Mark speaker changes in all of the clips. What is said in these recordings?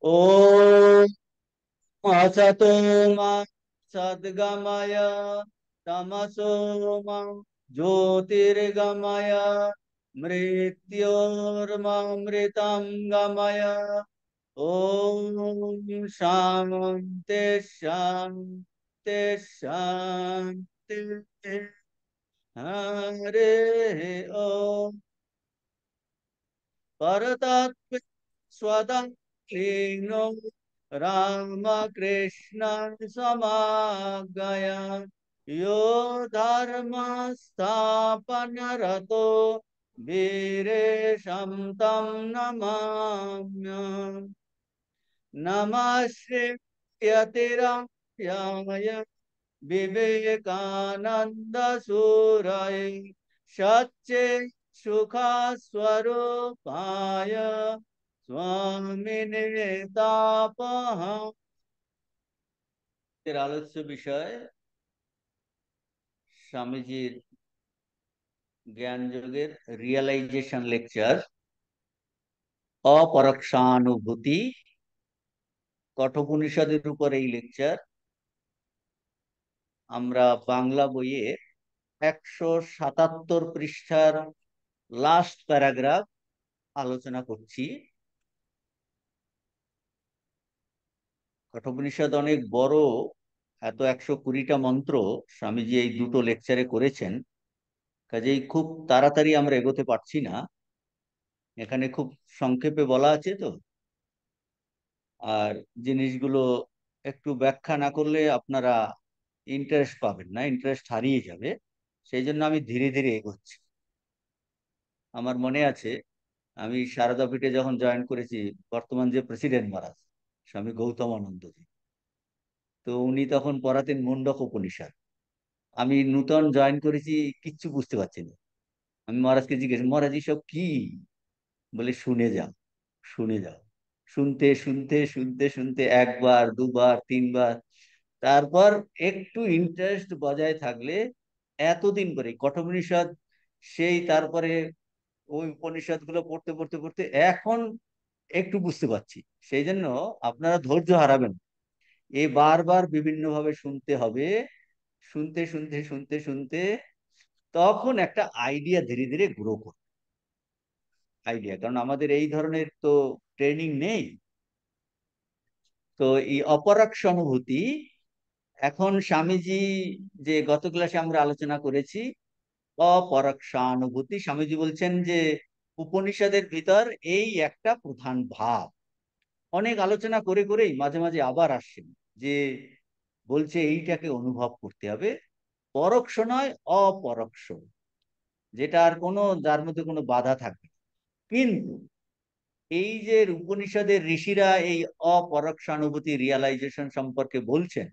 Speaker 1: ॐ असतो मा सद्गमय तमसो मा ज्योतिर्गमय मृत्योर्मृतं गमय। ॐ शान्ति शान्ति शान्ति। हरे ओम परतत्व स्वतंत्रो रामकृष्ण समागय यो धर्म स्थापन रतो वीरेशं तं नमाम्यहम्। नमः श्री यतिराय विवेकानंद सूरय सच्चे सुखा स्वरूपाय स्वामिने तापहम्। এর আলোচ্য বিষয় স্বামীজির জ্ঞান যোগের রিয়েলাইজেশন লেকচার অপরোক্ষানুভূতি কঠোপনিষদের উপর এই লেকচার আমরা বাংলা বইয়ে 177 পৃষ্ঠার লাস্ট প্যারাগ্রাফ আলোচনা করছি। কঠোপনিষদ অনেক বড়, এত 120টা মন্ত্র স্বামীজি এই দুটো লেকচারে করেছেন, কাজেই খুব তাড়াতাড়ি আমরা এগোতে পারছি না। এখানে খুব সংক্ষেপে বলা আছে তো, আর জিনিসগুলো একটু ব্যাখ্যা না করলে আপনারা ইন্টারেস্ট পাবেন না, ইন্টারেস্ট হারিয়ে যাবে। সেই জন্য আমি ধীরে ধীরে এগোচ্ছি। আমার মনে আছে আমি সারদা পীঠে যখন জয়েন করেছি, বর্তমান যে প্রেসিডেন্ট মহারাজ স্বামী গৌতমানন্দজি, তো উনি তখন পড়াতেন মুন্ডক উপনিষদ। আমি নূতন জয়েন করেছি, কিচ্ছু বুঝতে পারছি না। আমি মহারাজকে জিজ্ঞেস, মহারাজ এসব কি? বলে শুনে যাও, শুনে যাও। শুনতে শুনতে শুনতে শুনতে একবার দুবার তিনবার, তারপর একটু ইন্টারেস্ট বজায় থাকলে এতদিন পরে কঠোপনিষদ, সেই তারপরে ওই উপনিষদ গুলো পড়তে পড়তে পড়তে এখন একটু বুঝতে পারছি। সেই জন্য আপনারা ধৈর্য হারাবেন, এ বারবার বিভিন্ন ভাবে শুনতে হবে। শুনতে শুনতে শুনতে শুনতে তখন একটা আইডিয়া ধীরে ধীরে গ্রো করবে। আইডিয়া, কারণ আমাদের এই ধরনের তো ট্রেনিং নেই। তো এই অপরোক্ষ অনুভূতি, এখন স্বামীজি যে গত ক্লাসে আমরা আলোচনা করেছি অপরোক্ষানুভূতি, স্বামীজি বলছেন যে উপনিষদের ভিতর এই একটা প্রধান ভাব। অনেক আলোচনা করে করেই মাঝে মাঝে আবার আসছেন যে বলছে এইটাকে অনুভব করতে হবে, পরোক্ষ নয় অপরোক্ষ, যেটা আর কোনো, যার মধ্যে কোনো বাধা থাকবে না। কিন্তু এই যে উপনিষদের ঋষিরা এই অপরোক্ষানুভূতি রিয়ালাইজেশন সম্পর্কে বলছেন,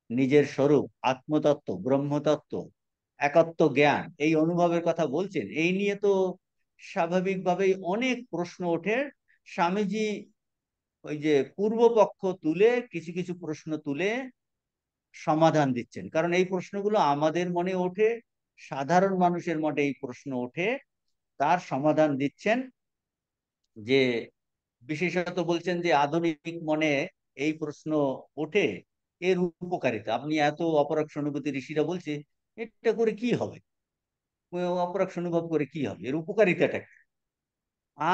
Speaker 1: নিজের স্বরূপ আত্মতত্ত্ব ব্রহ্মতত্ত্ব একত্ব জ্ঞান এই অনুভবের কথা বলছেন, এই নিয়ে তো স্বাভাবিকভাবেই অনেক প্রশ্ন ওঠে। স্বামীজি ওই যে পূর্বপক্ষ তুলে কিছু কিছু প্রশ্ন তুলে সমাধান দিচ্ছেন, কারণ এই প্রশ্নগুলো আমাদের মনে ওঠে, সাধারণ মানুষের মনে এই প্রশ্ন ওঠে, তার সমাধান দিচ্ছেন। যে বিশেষত বলছেন যে আধুনিক মনে এই প্রশ্ন ওঠে, এর উপকারিতা আপনি এত অপরোক্ষ অনুভূতি ঋষিরা বলছে, এটা করে কি হবে? অপরোক্ষ অনুভব করে কি হবে, এর উপকারিতাটা কি?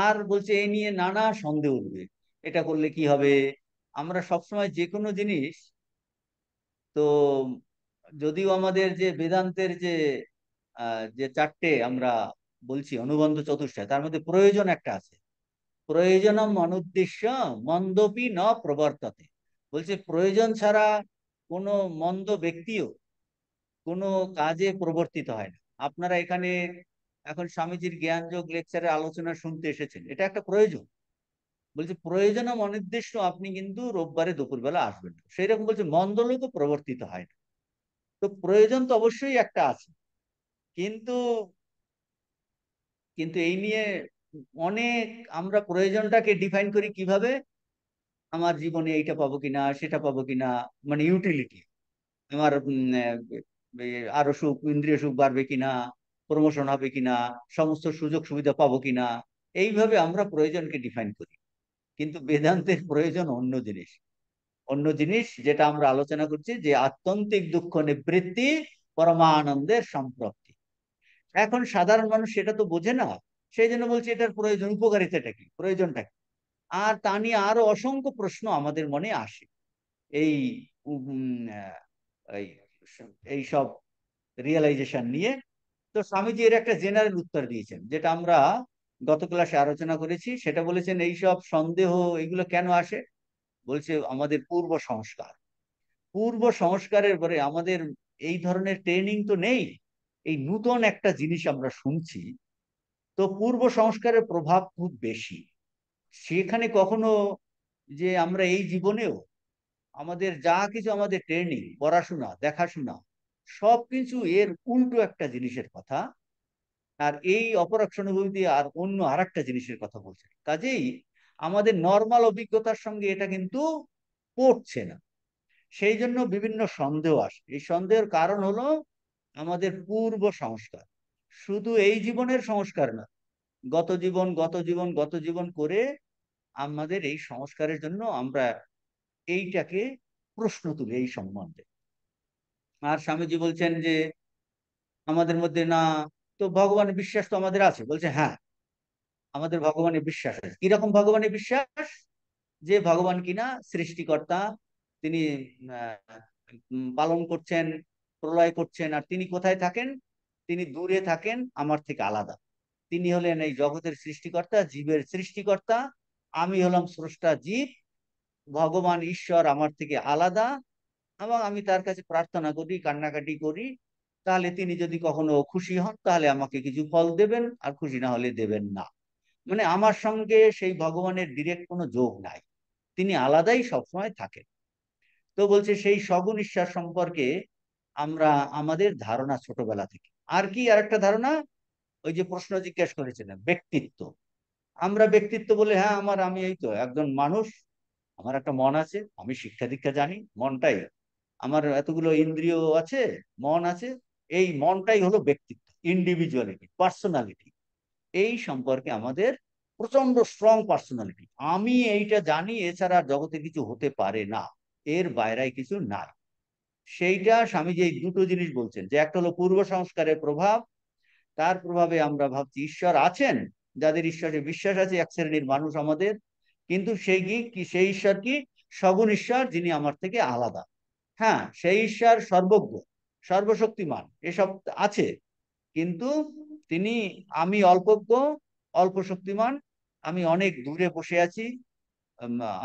Speaker 1: আর বলছে এই নিয়ে নানা সন্দেহ উঠবে, এটা করলে কি হবে। আমরা সবসময় যে কোনো জিনিস তো, যদিও আমাদের যে বেদান্তের যে যে চারটে আমরা বলছি অনুবন্ধ চতুষ্টয়, তার মধ্যে প্রয়োজন একটা আছে। প্রয়োজনম অনুদ্দেশ্য মন্দপি ন প্রবর্ততে। বলছে প্রয়োজন ছাড়া কোনো মন্দ ব্যক্তিও কোনো কাজে প্রবর্তিত হয় না। আপনারা এখানে এখন স্বামীজির জ্ঞান যোগ লেকচারে আলোচনা শুনতে এসেছেন, এটা একটা প্রয়োজন। বলছে প্রয়োজনম অনির্দিষ্ট, আপনি কিন্তু রোববারে দুপুরবেলা আসবেন না, সেই রকম বলছে মন্দ লোকও প্রবর্তিত হয় না। তো প্রয়োজন তো অবশ্যই একটা আছে, কিন্তু কিন্তু এই নিয়ে অনেক আমরা প্রয়োজনটাকে ডিফাইন করি কিভাবে, আমার জীবনে এইটা পাবো কিনা সেটা পাবো কিনা, মানে ইউটিলিটি, আমার আরো সুখ ইন্দ্রিয় সুখ বাড়বে কিনা, প্রমোশন হবে কিনা, সমস্ত সুযোগ সুবিধা পাবো কিনা, এইভাবে আমরা প্রয়োজনকে ডিফাইন করি। কিন্তু বেদান্তের প্রয়োজন অন্য জিনিস। অন্য জিনিস যেটা আমরা আলোচনা করছি, যে আত্যন্তিক দুঃখ নিবৃত্তি, পরমানন্দের সম্প্রাপ্তি। এখন সাধারণ মানুষ সেটা তো বোঝে না। সেই জন্য বলছে এটার প্রয়োজন, উপকারিতাটা কি, প্রয়োজনটা কি। আর তা নিয়ে আরো অসংখ্য প্রশ্ন আমাদের মনে আসে এই এই এই সব রিয়েলাইজেশন নিয়ে। তো স্বামীজি এর একটা জেনারেল উত্তর দিয়েছেন, যেটা আমরা গত ক্লাসে আলোচনা করেছি। সেটা বলেছেন এই সব সন্দেহ এগুলো কেন আসে। বলছে আমাদের পূর্ব সংস্কার, পূর্ব সংস্কারের পরে আমাদের এই ধরনের ট্রেনিং তো নেই। এই নূতন একটা জিনিস আমরা শুনছি, তো পূর্ব সংস্কারের প্রভাব খুব বেশি। সেখানে কখনো যে আমরা এই জীবনেও আমাদের যা কিছু আমাদের ট্রেনিং, পড়াশোনা, দেখাশোনা, সবকিছু এর উল্টো একটা জিনিসের কথা। আর এই অপরোক্ষানুভূতি আর অন্য আর একটা জিনিসের কথা বলছে। কাজেই আমাদের নর্মাল অভিজ্ঞতার সঙ্গে এটা কিন্তু পড়ছে না। সেই জন্য বিভিন্ন সন্দেহ আসে। এই সন্দেহের কারণ হলো আমাদের পূর্ব সংস্কার। শুধু এই জীবনের সংস্কার না, গত জীবন গত জীবন গত জীবন করে আমাদের এই সংস্কারের জন্য আমরা এইটাকে প্রশ্ন তুলি এই সম্বন্ধে। আর স্বামীজি বলছেন যে আমাদের মধ্যে না, তো ভগবানের বিশ্বাস তো আমাদের আছে। বলছে হ্যাঁ, আমাদের ভগবানের বিশ্বাস আছে। কিরকম ভগবানের বিশ্বাস? যে ভগবান কিনা সৃষ্টিকর্তা, তিনি পালন করছেন, প্রলয় করছেন। আর তিনি কোথায় থাকেন? তিনি দূরে থাকেন, আমার থেকে আলাদা। তিনি হলেন এই জগতের সৃষ্টিকর্তা, জীবের সৃষ্টিকর্তা। আমি হলাম স্রষ্টা জীব। ভগবান ঈশ্বর আমার থেকে আলাদা, এবং আমি তার কাছে প্রার্থনা করি, কান্নাকাটি করি। তাহলে তিনি যদি কখনো খুশি হন তাহলে আমাকে কিছু ফল দেবেন, আর খুশি না হলে দেবেন না। মানে আমার সঙ্গে সেই ভগবানের ডিরেক্ট কোনো যোগ নাই, তিনি আলাদাই সবসময় থাকেন। তো বলছে সেই সগুণ ঈশ্বর সম্পর্কে আমরা আমাদের ধারণা ছোটবেলা থেকে। আর কি আরেকটা ধারণা, ওই যে প্রশ্ন জিজ্ঞেস করেছিলেন, ব্যক্তিত্ব। আমরা ব্যক্তিত্ব বলে, হ্যাঁ আমার, আমি এই তো একজন মানুষ, আমার একটা মন আছে, আমি শিক্ষা দীক্ষা জানি, মনটাই আমার, এতগুলো ইন্দ্রিয় আছে, মন আছে, এই মনটাই হলো ব্যক্তিত্ব, ইন্ডিভিজুয়ালিটি, পার্সোনালিটি। এই সম্পর্কে আমাদের প্রচন্ড স্ট্রং পার্সোনালিটি। আমি এইটা জানি, এছাড়া জগতে কিছু হতে পারে না, এর বাইরে কিছু নাই। সেইটা স্বামীজি এই দুটো জিনিস বলছেন, যে একটা হলো পূর্ব সংস্কারের প্রভাব, তার প্রভাবে আমরা ভাবছি ঈশ্বর আছেন, যাদের ঈশ্বরে বিশ্বাস আছে, এক শ্রেণীর মানুষ আমাদের। কিন্তু সেই কি, সেই ঈশ্বর কি? সগুণ ঈশ্বর, যিনি আমার থেকে আলাদা। হ্যাঁ, সেই ঈশ্বর সর্বজ্ঞ, সর্বশক্তিমান, এসব আছে। কিন্তু তিনি, আমি অল্পজ্ঞ, অল্প শক্তিমান, আমি অনেক দূরে বসে আছি,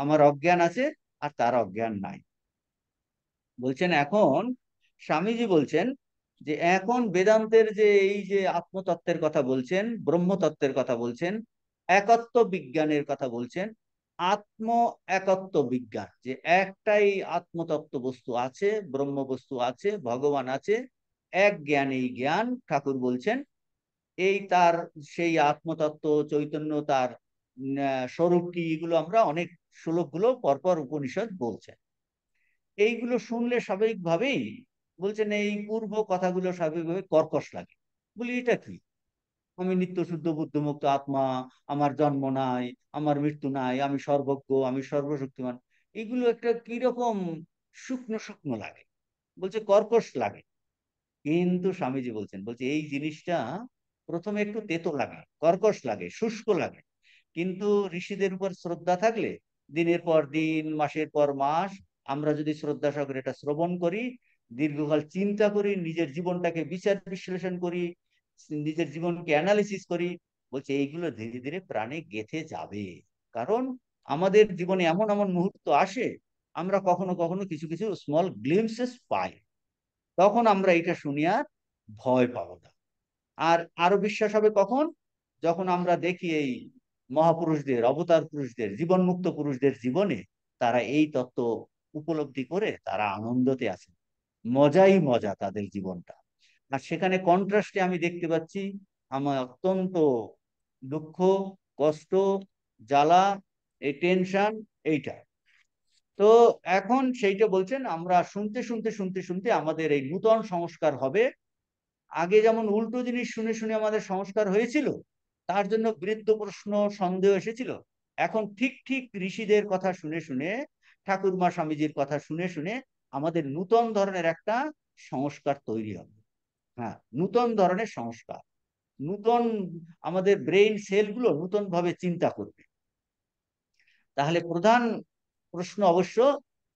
Speaker 1: আমার অজ্ঞান আছে, আর তার অজ্ঞান নাই। বলছেন এখন স্বামীজি বলছেন যে এখন বেদান্তের যে এই যে আত্মতত্ত্বের কথা বলছেন, ব্রহ্মতত্ত্বের কথা বলছেন, একত্ব বিজ্ঞানের কথা বলছেন। আত্ম একত্ব বিজ্ঞান, যে একটাই আত্মতত্ত্ব বস্তু আছে, ব্রহ্ম বস্তু আছে, ভগবান আছে, এক জ্ঞান, এই জ্ঞান ঠাকুর বলছেন এই তার সেই আত্মতত্ত্ব চৈতন্য, তার স্বরূপ কি, এগুলো আমরা অনেক শ্লোকগুলো পরপর উপনিষদ বলছেন। এইগুলো শুনলে স্বাভাবিকভাবেই বলছেন, এই পূর্ব কথাগুলো স্বাভাবিকভাবে কর্কশ লাগে। বলি এটা কি, আমি নিত্য শুদ্ধ বুদ্ধমুক্ত আত্মা, আমার জন্ম নাই, আমার মৃত্যু নাই, আমি সর্বজ্ঞ, আমি সর্বশক্তিমান, এগুলো একটা কিরকম শুকনো শুকনো লাগে, বলছে কর্কশ লাগে। কিন্তু স্বামীজি বলছেন, বলছে এই জিনিসটা প্রথমে একটু তেতো লাগে, কর্কশ লাগে, শুষ্ক লাগে। কিন্তু ঋষিদের উপর শ্রদ্ধা থাকলে দিনের পর দিন, মাসের পর মাস আমরা যদি শ্রদ্ধা সহকারে এটা শ্রবণ করি, দীর্ঘকাল চিন্তা করি, নিজের জীবনটাকে বিচার বিশ্লেষণ করি, নিজের জীবনকে অ্যানালিসিস করি, বলছে এইগুলো ধীরে ধীরে প্রাণে গেঁথে যাবে। কারণ আমাদের জীবনে এমন এমন মুহূর্ত আসে, আমরা কখনো কখনো কিছু কিছু স্মল গ্লিমসেস পাই, তখন আমরা এটা শুনিয়া ভয় পাবো না। আর আরো বিশ্বাস হবে কখন? যখন আমরা দেখি এই মহাপুরুষদের, অবতার পুরুষদের, জীবনমুক্ত পুরুষদের জীবনে তারা এই তত্ত্ব উপলব্ধি করে তারা আনন্দতে আছে, মজাই মজা তাদের জীবনটা। আর সেখানে কন্ট্রাস্টে আমি দেখতে পাচ্ছি আমার অত্যন্ত দুঃখ, কষ্ট, জ্বালা, এই টেনশন, এইটা। তো এখন সেইটা বলছেন, আমরা শুনতে শুনতে শুনতে শুনতে আমাদের এই নূতন সংস্কার হবে। আগে যেমন উল্টো জিনিস শুনে শুনে আমাদের সংস্কার হয়েছিল, তার জন্য বৃদ্ধ প্রশ্ন, সন্দেহ এসেছিল। এখন ঠিক ঠিক ঋষিদের কথা শুনে শুনে, ঠাকুরমা স্বামীজির কথা শুনে শুনে আমাদের নূতন ধরনের একটা সংস্কার তৈরি হবে। হ্যাঁ, নূতন ধরনের সংস্কার, নূতন, আমাদের ব্রেইন সেলগুলো নূতন ভাবে চিন্তা করবে। তাহলে প্রধান প্রশ্ন অবশ্য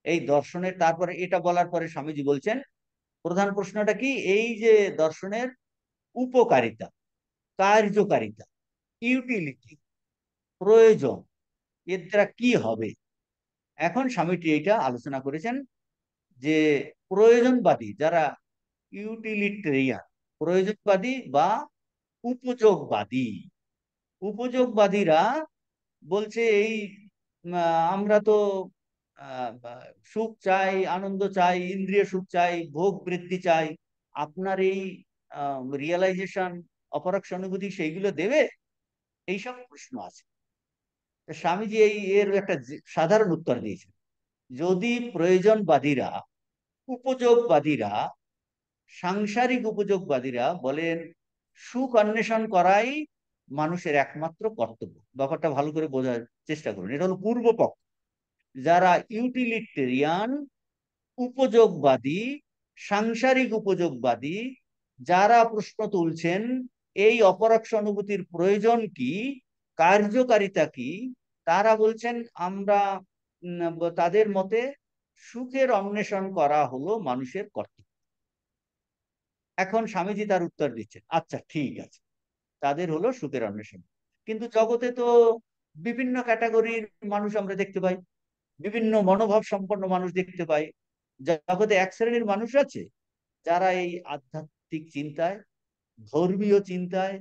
Speaker 1: এই দর্শনের, তারপরে এটা বলার পরে স্বামীজি বলছেন প্রধান প্রশ্নটা কি, এই যে দর্শনের উপকারিতা, কার্যকারিতা, ইউটিলিটি, প্রয়োজন, এর দ্বারা কি হবে। এখন স্বামীজি এইটা আলোচনা করেছেন যে প্রয়োজনবাদী যারা, ইউটিলিটেরিয়ান, প্রয়োজনবাদী বা উপযোগবাদী, উপযোগবাদীরা বলছে এই আমরা তো সুখ চাই, আনন্দ চাই, ইন্দ্রিয় সুখ চাই, ভোগ বৃদ্ধি চাই, আপনার এই রিয়েলাইজেশন, অপরোক্ষ অনুভূতি সেইগুলো দেবে, এইসব প্রশ্ন আছে। স্বামীজি এর একটা সাধারণ উত্তর দিয়েছেন, যদি প্রয়োজনবাদীরা, উপযোগবাদীরা, সাংসারিক উপযোগবাদীরা বলেন সুখ অন্বেষণ করাই মানুষের একমাত্র কর্তব্য, ব্যাপারটা ভালো করে বোঝার চেষ্টা করুন, এটা হলো পূর্ব পক্ষ। যারা ইউটিলিটেরিয়ান, উপযোগবাদী, সাংসারিক উপযোগবাদী, যারা প্রশ্ন তুলছেন এই অপরোক্ষ অনুভূতির প্রয়োজন কি, কার্যকারিতা কি, তারা বলছেন আমরা তাদের মতে সুখের অন্বেষণ করা হলো মানুষের কর্তব্য। এখন স্বামীজি তার উত্তর দিচ্ছেন, আচ্ছা ঠিক আছে, তাদের হলো সুখের অন্বেষণ, কিন্তু জগতে তো বিভিন্ন ক্যাটাগরির মানুষ আমরা দেখতে পাই, বিভিন্ন মনোভাব সম্পন্ন মানুষ দেখতে পাই। জগতে এক শ্রেণীর মানুষ আছে যারা এই আধ্যাত্মিক চিন্তায়, ধর্মীয় চিন্তায়,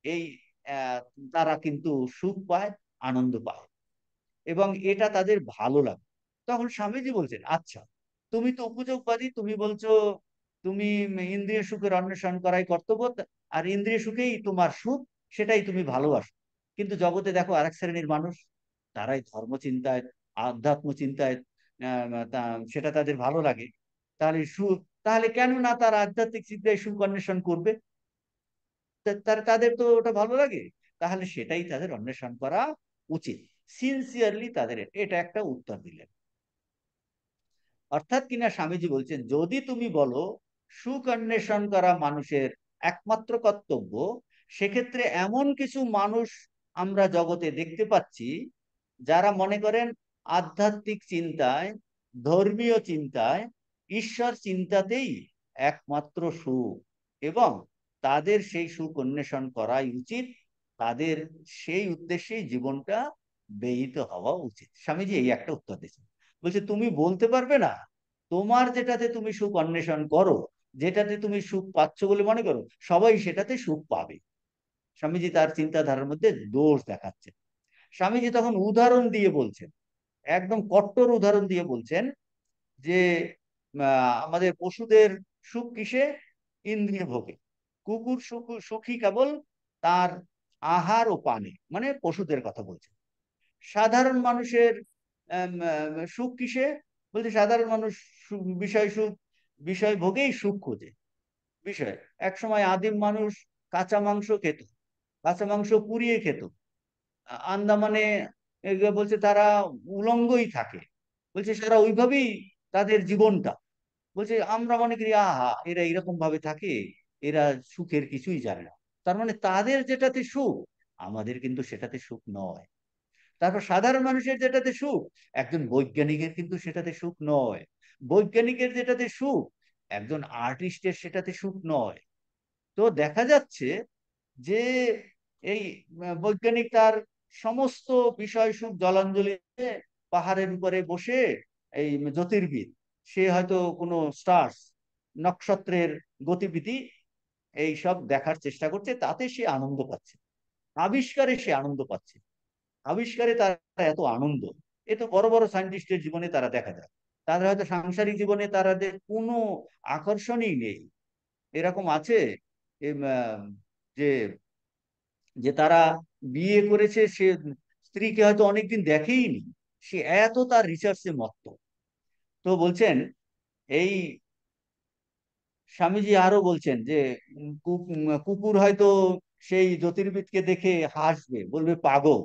Speaker 1: এই আহ, তারা কিন্তু সুখ পায়, আনন্দ পায়, এবং এটা তাদের ভালো লাগে। তখন স্বামীজি বলছেন, আচ্ছা তুমি তো উপযোগবাদী, তুমি বলছো তুমি ইন্দ্রিয় সুখের অন্বেষণ করাই কর্তব্য, আর ইন্দ্রিয় সুখেই তোমার সুখ, সেটাই তুমি ভালোবাসো। কিন্তু জগতে দেখো আরেক শ্রেণীর মানুষ, তারাই ধর্ম চিন্তায়, আধ্যাত্ম চিন্তায়, সেটা তাদের ভালো লাগে। তাহলে সুখ, তাহলে কেন না তার আধ্যাত্মিক চিন্তায় সুখ অন্বেষণ করবে, তাদের তো ওটা ভালো লাগে, তাহলে সেটাই তাদের অন্বেষণ করা উচিত। সিনসিয়ারলি তাদের এটা একটা উত্তর দিলেন। অর্থাৎ কিনা স্বামীজি বলছেন, যদি তুমি বলো সুখ অন্বেষণ করা মানুষের একমাত্র কর্তব্য, সেক্ষেত্রে এমন কিছু মানুষ আমরা জগতে দেখতে পাচ্ছি যারা মনে করেন আধ্যাত্মিক চিন্তায়, ধর্মীয় চিন্তায়, ঈশ্বর চিন্তাতেই একমাত্র সুখ, এবং তাদের সেই সুখ অন্বেষণ করাই উচিত, তাদের সেই উদ্দেশ্যেই জীবনটা ব্যয়িত হওয়া উচিত। স্বামীজি এই একটা উত্তর দিয়েছেন। বলছে তুমি বলতে পারবে না তোমার যেটাতে তুমি সুখ অন্বেষণ করো, যেটাতে তুমি সুখ পাচ্ছ বলে মনে করো, সবাই সেটাতে সুখ পাবে। স্বামীজি তার চিন্তাধারার মধ্যে দোষ দেখাচ্ছেন। স্বামীজি তখন উদাহরণ দিয়ে বলছেন, একদম কট্টর উদাহরণ দিয়ে বলছেন যে আমাদের পশুদের সুখ কিসে, ইন্দ্রিয় ভোগে। কুকুর সুখী কেবল তার আহার ও পানে, মানে পশুদের কথা বলছেন। সাধারণ মানুষের সুখ কিসে, বলছে সাধারণ মানুষ বিষয় সুখ, বিষয় ভোগেই সুখ খোঁজে। বিষয়, এক সময় আদিম মানুষ কাঁচা মাংস খেত, কাঁচা মাংস পুড়িয়ে খেত। আন্দামানে বলছে তারা উলঙ্গই থাকে, বলছে সারা ওইভাবেই তাদের জীবনটা। বলছে আমরা মনে করি আহা এরা এরকম ভাবে থাকে, এরা সুখের কিছুই জানে না, তার মানে তাদের যেটাতে সুখ, আমাদের কিন্তু সেটাতে সুখ নয়। তারপর সাধারণ মানুষের যেটাতে সুখ, একজন বৈজ্ঞানিকের কিন্তু সেটাতে সুখ নয়। বৈজ্ঞানিকের যেটাতে সুখ, একজন আর্টিস্টের সেটাতে সুখ নয়। তো দেখা যাচ্ছে যে এই বৈজ্ঞানিক তার সমস্ত বিষয় সুখ জলাঞ্জলি দিয়ে পাহাড়ের উপরে বসে, এই জ্যোতির্বিদ, সে হয়তো কোনো স্টার্স, নক্ষত্রের গতিবিধি এই সব দেখার চেষ্টা করছে, তাতে সে আনন্দ পাচ্ছে, আবিষ্কারে সে আনন্দ পাচ্ছে, আবিষ্কারে তার এত আনন্দ। এ তো বড় বড় সায়েন্টিস্টের জীবনে তারা দেখা যায়। তাদের হয়তো সাংসারিক জীবনে তাদের কোনো আকর্ষণই নেই। এরকম আছে এম, আহ, যে যে তারা বিয়ে করেছে, সে স্ত্রীকে হয়তো অনেকদিন দেখেইনি, সে এত তার রিসার্চে মত্ত। তো বলছেন এই স্বামীজি আরো বলছেন যে কুকুর হয়তো সেই জ্যোতির্বিদকে দেখে হাসবে, বলবে পাগল।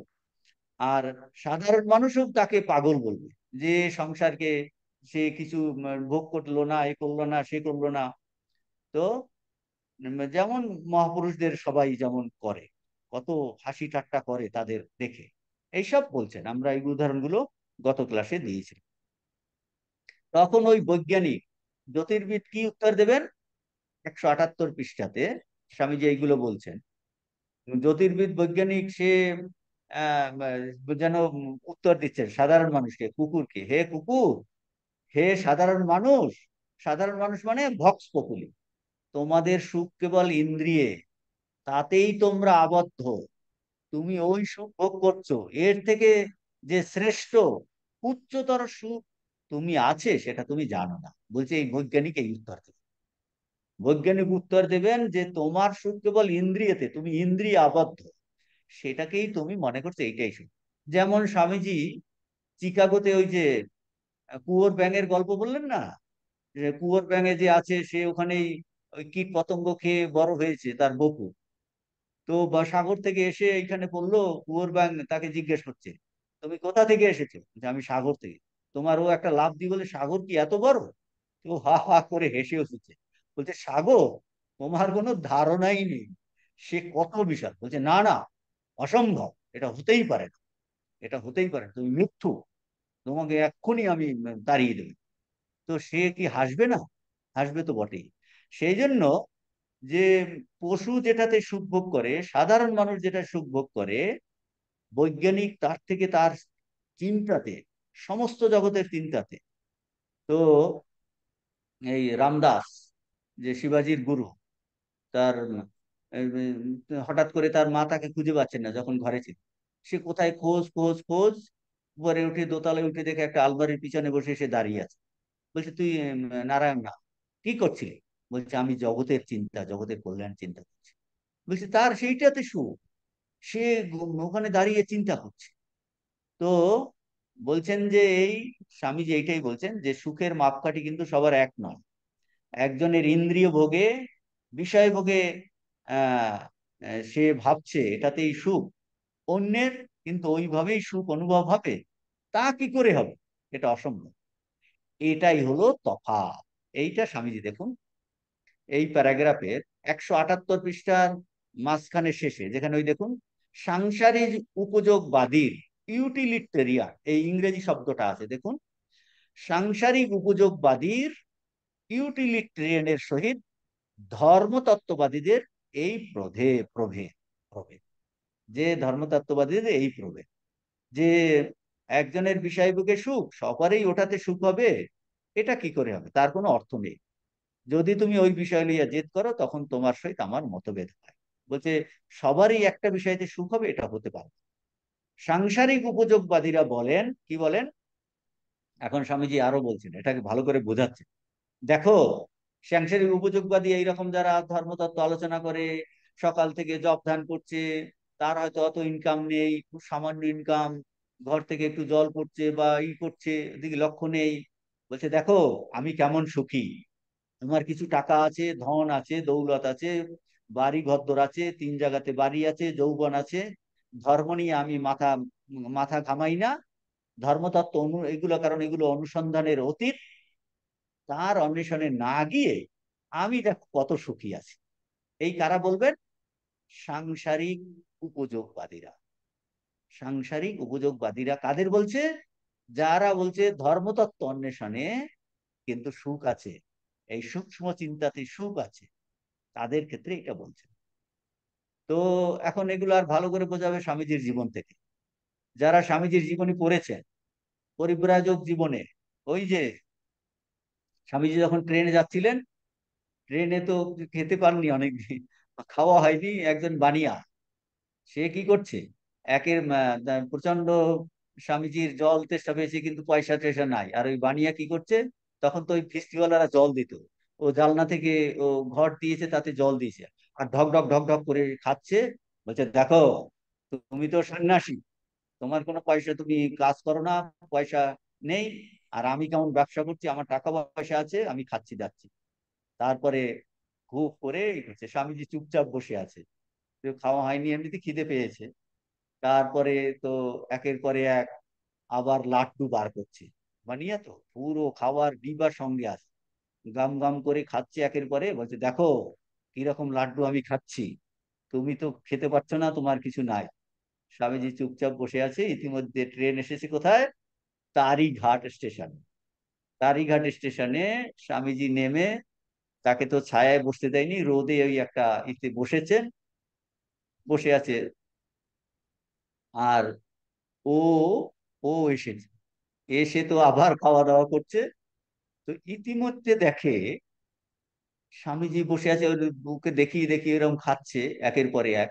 Speaker 1: আর সাধারণ মানুষও তাকে পাগল বলবে, যে সংসারকে সে কিছু ভোগ করলো না, এ করলো না, সে করলো না। তো যেমন মহাপুরুষদের সবাই যেমন করে, কত হাসি ঠাট্টা করে তাদের দেখে, এইসব বলছেন। আমরা এই উদাহরণগুলো গত ক্লাসে দিয়েছি। তখন ওই বৈজ্ঞানিক জ্যোতির্বিদ কি উত্তর দেবেন? 178 পৃষ্ঠাতে স্বামীজি এইগুলো বলছেন। জ্যোতির্বিদ বৈজ্ঞানিক সে যেন উত্তর দিচ্ছেন সাধারণ মানুষকে, কুকুরকে, হে কুকুর, হে সাধারণ মানুষ, সাধারণ মানুষ মানে ভক্স পপুলি, তোমাদের সুখ কেবল ইন্দ্রিয়ে, তাতেই তোমরা আবদ্ধ। তুমি ওই সুখ ভোগ করছো, এর থেকে যে শ্রেষ্ঠ উচ্চতর সুখ তুমি আছে সেটা তুমি জানো না। বলছে এই বৈজ্ঞানিক এই উত্তর দেবে। বৈজ্ঞানিক উত্তর দেবেন যে তোমার সুখ কেবল ইন্দ্রিয়তে, তুমি ইন্দ্রিয় আবদ্ধ, সেটাকেই তুমি মনে করছো এইটাই সুখ। যেমন স্বামীজি চিকাগোতে ওই যে কুয়োর ব্যাঙের গল্প বললেন না, যে কুয়োর ব্যাঙে যে আছে সে ওখানেই ওই কীট পতঙ্গ খেয়ে বড় হয়েছে তার বপু। তো বা সাগর থেকে এসে এইখানে পড়লো, কুয়োর ব্যাঙ তাকে জিজ্ঞেস করছে, তুমি কোথা থেকে এসেছো? যে আমি সাগর থেকে। তোমার ও একটা লাফ দিয়ে বলে, সাগর কি এত বড়? তো হা হা করে হেসে উঠেছে, বলছে সাগর তোমার কোনো ধারণাই নেই, সে কত বিশাল। বলছে না না, অসম্ভব, এটা হতেই পারে না, এটা হতেই পারে না, তুমি মিথ্যু, তোমাকে এক্ষুনি আমি তাড়িয়ে দেবো। তো সে কি হাসবে না? হাসবে তো বটেই। সেই জন্য যে পশু যেটাতে সুখ ভোগ করে, সাধারণ মানুষ যেটা সুখ ভোগ করে, বৈজ্ঞানিক তার থেকে তার চিন্তাতে, সমস্ত জগতের চিন্তাতে। তো এই রামদাস, যে শিবাজির গুরু, তার হঠাৎ করে তার মা তাকে খুঁজে পাচ্ছেন না যখন ঘরে ছিল। সে কোথায় খোঁজ খোঁজ খোঁজ, উপরে উঠে দোতলায় উঠে দেখে একটা আলমারির পিছনে বসে সে দাঁড়িয়ে আছে। বলছে তুই নারায়ণ না, কি করছিলি? বলছে আমি জগতের চিন্তা, জগতের কল্যাণ চিন্তা করছি। বলছে তার সেইটাতে সুখ, সে ওখানে দাঁড়িয়ে চিন্তা করছে। তো বলছেন যে এই স্বামীজি এইটাই বলছেন যে সুখের মাপকাঠি কিন্তু সবার এক নয়। একজনের ইন্দ্রিয় ভোগে, বিষয় ভোগে আহ সে ভাবছে এটাতেই সুখ, অন্যের কিন্তু ওইভাবেই সুখ অনুভব হবে, তা কি করে হবে? এটা অসম্ভব। এটাই হলো তফাৎ। এইটা স্বামীজি দেখুন এই প্যারাগ্রাফের 178 পৃষ্ঠার মাঝখানে শেষে, যেখানে ওই দেখুন সাংসারিক উপযোগবাদীর, ইউটিলিটেরিয়ান এই ইংরেজি শব্দটা আছে দেখুন, সাংসারিক উপযোগবাদীর ইউটিলিটেরিয়ানের সহিত ধর্মতত্ত্ববাদীদের এই প্রভেদ প্রভেদ, যে ধর্মতত্ত্ববাদীদের এই প্রভেদ, যে একজনের বিষয়ভোগে সুখ, সবারই ওটাতে সুখ হবে, এটা কি করে হবে? তার কোনো অর্থ নেই। যদি তুমি ওই বিষয় লইয়া জেদ করো, তখন তোমার সহিত আমার মতভেদ হয়। বলছে সবারই একটা বিষয়তে সুখ হবে, এটা হতে পারে। সাংসারিক উপযোগবাদীরা বলেন, কি বলেন? এখন স্বামীজি আরো বলছেন, এটাকে ভালো করে বোঝাচ্ছে। দেখো, সাংসারিক উপযোগবাদী এইরকম যারা ধর্মতত্ত্ব আলোচনা করে, সকাল থেকে জব ধ্যান করছে, তার হয়তো অত ইনকাম নেই, খুব সামান্য ইনকাম, ঘর থেকে একটু জল পড়ছে বা ই করছে, ওদিকে লক্ষ্য নেই। বলছে দেখো আমি কেমন সুখী, আমার কিছু টাকা আছে, ধন আছে, দৌলত আছে, বাড়ি ঘরদোর আছে, 3 জায়গাতে বাড়ি আছে, যৌবন আছে, ধর্ম নিয়ে আমি মাথা মাথা ঘামাই না। ধর্মতত্ত্ব এগুলো, কারণ এগুলো অনুসন্ধানের অতীত, তার অন্বেষণে না গিয়ে আমি দেখো কত সুখী আছি। এই কারা বলবেন? সাংসারিক উপযোগবাদীরা। সাংসারিক উপযোগবাদীরা কাদের বলছে? যারা বলছে ধর্মতত্ত্ব অন্বেষণে কিন্তু সুখ আছে, এই সূক্ষ্ম চিন্তাতে সুখ আছে, তাদের ক্ষেত্রে এটা বলছে। তো এখন এগুলো আর ভালো করে বোঝাবে স্বামীজির জীবন থেকে। যারা স্বামীজির জীবনী পড়েছেন, পরিব্রাজক জীবনে, ওই যে স্বামীজি যখন ট্রেনে যাচ্ছিলেন, ট্রেনে তো খেতে পাননি অনেকদিন, খাওয়া হয়নি, একজন বানিয়া সে কি করছে, একের প্রচন্ড স্বামীজির জল তেষ্টা পেয়েছে কিন্তু পয়সা টয়সা নাই, আর ওই বানিয়া কি করছে, তখন তো ওই ফিস্টিওয়ালারা জল দিত, ও জালনা থেকে ও ঘর দিয়েছে, তাতে জল দিয়েছে, আর ঢক ঢক ঢক ঢক করে খাচ্ছে। বলছে দেখো, তুমি তো সন্ন্যাসী, তোমার কোনো পয়সা, তুমি কাজ করো না, পয়সা নেই, আর আমি কেমন ব্যবসা করছি, আমার টাকা পয়সা আছে, আমি খাচ্ছি যাচ্ছি। তারপরে খুব করে এই করছে, স্বামীজি চুপচাপ বসে আছে, তো খাওয়া হয়নি, এমনিতে খিদে পেয়েছে। তারপরে তো একের পরে এক আবার লাড্ডু বার করছে, বানিয়ে তো পুরো খাবার ডিবার সঙ্গে আছে, গাম গাম করে খাচ্ছে একের পরে, বলছে দেখো কিরকম লাড্ডু আমি খাচ্ছি, তুমি তো খেতে পারছো না, তোমার কিছু নাই। স্বামীজি চুপচাপ বসে আছে। ইতিমধ্যে ট্রেন এসেছে কোথায়? তারিঘাট স্টেশন। তারিঘাট স্টেশনে স্বামীজি নেমে, তাকে তো ছায়ায় বসতে দেয়নি, রোদে ওই একটা ইতে বসেছেন, বসে আছে। আর ও ও এসেছে, এসে তো আবার খাওয়া দাওয়া করছে। তো ইতিমধ্যে দেখে স্বামীজি বসে আছে, ওর বুকে দেখিয়ে দেখিয়ে এরকম খাচ্ছে একের পরে এক।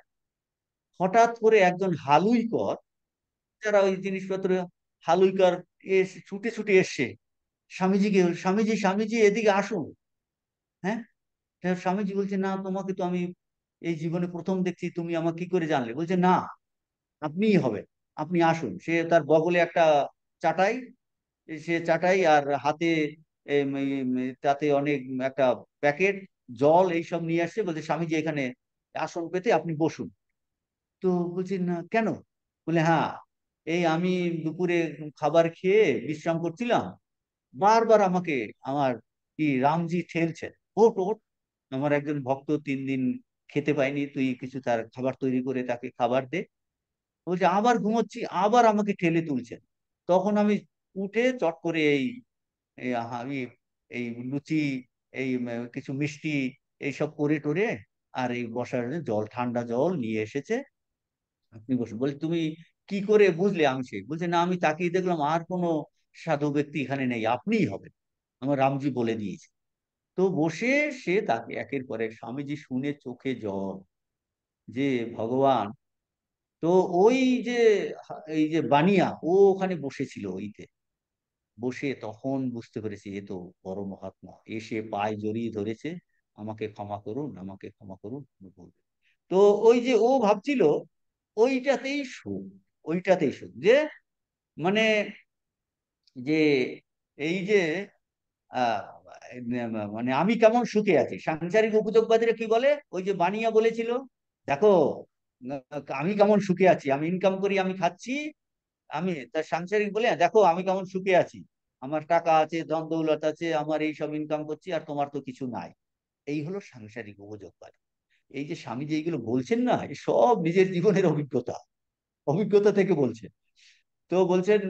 Speaker 1: হঠাৎ করে একজন হালুইকর, যারা ওই জিনিসপত্র হালুইকর, এসে ছুটে ছুটে এসছে স্বামীজিকে, স্বামীজি স্বামীজি এদিকে আসুন। হ্যাঁ, তা স্বামীজি বলছে না, তোমাকে তো আমি এই জীবনে প্রথম দেখছি, তুমি আমাকে কি করে জানলে? বলছে না, আপনিই হবে, আপনি আসুন। সে তার বগলে একটা চাটাই, সে চাটাই আর হাতে তাতে অনেক একটা প্যাকেট জল এইসব নিয়ে আসছে, বলছে স্বামীজি এখানে আসন পেতে আপনি বসুন। তো বলছি না কেন? বলে হ্যাঁ, এই আমি দুপুরে খাবার খেয়ে বিশ্রাম করছিলাম, বারবার আমাকে আমার কি রামজি ঠেলছেন, ওঠ ওঠ, আমার একজন ভক্ত 3 দিন খেতে পায়নি, তুই কিছু তার খাবার তৈরি করে তাকে খাবার দে। বলছে আবার ঘুমোচ্ছি, আবার আমাকে ঠেলে তুলছেন। তখন আমি উঠে চট করে এই আমি এই লুচি, এই কিছু মিষ্টি এইসব করে টোরে, আর এই বসার জন্য জল, ঠান্ডা জল নিয়ে এসেছে, আপনি বসুন। বলছে তুমি কি করে বুঝলে আমি সেই? বলছে না, আমি তাকিয়ে দেখলাম আর কোনো সাধু ব্যক্তি এখানে নেই, আপনিই হবেন, আমার রামজি বলে দিয়েছে। তো বসে সে তাকে একের পর এক, স্বামীজি শুনে চোখে জল, যে ভগবান। তো ওই যে এই যে বানিয়া, ও ওখানে বসেছিল ওইতে, বসে তখন বুঝতে পেরেছি এ তো বড় মহাত্মা, এসে পায়ে জড়িয়ে ধরেছে, আমাকে ক্ষমা করুন, আমাকে ক্ষমা করুন বলবে। তো ওই যে ও ভাবছিল ওইটাতেই সুখ, ওইটাতেই সুখ, যে মানে যে এই যে আহ মানে আমি কেমন সুখে আছি। সাংসারিক উপযোগবাদীরা কি বলে? ওই যে বানিয়া বলেছিল, দেখো আমি কেমন সুখে আছি, আমি ইনকাম করি, আমি খাচ্ছি, আমি তার সাংসারিক বলে দেখো আমি কেমন সুখে আছি, আমার টাকা আছে, ধন দৌলত আছে, আমার এই সব ইনকাম করছি, আর তোমার তো কিছু নাই। এই হলো সাংসারিক উপযোগবাদী। এই যে স্বামী যে এইগুলো বলছেন না, এই সব নিজের জীবনের অভিজ্ঞতা, অভিজ্ঞতা থেকে বলছেন। তো বলছেন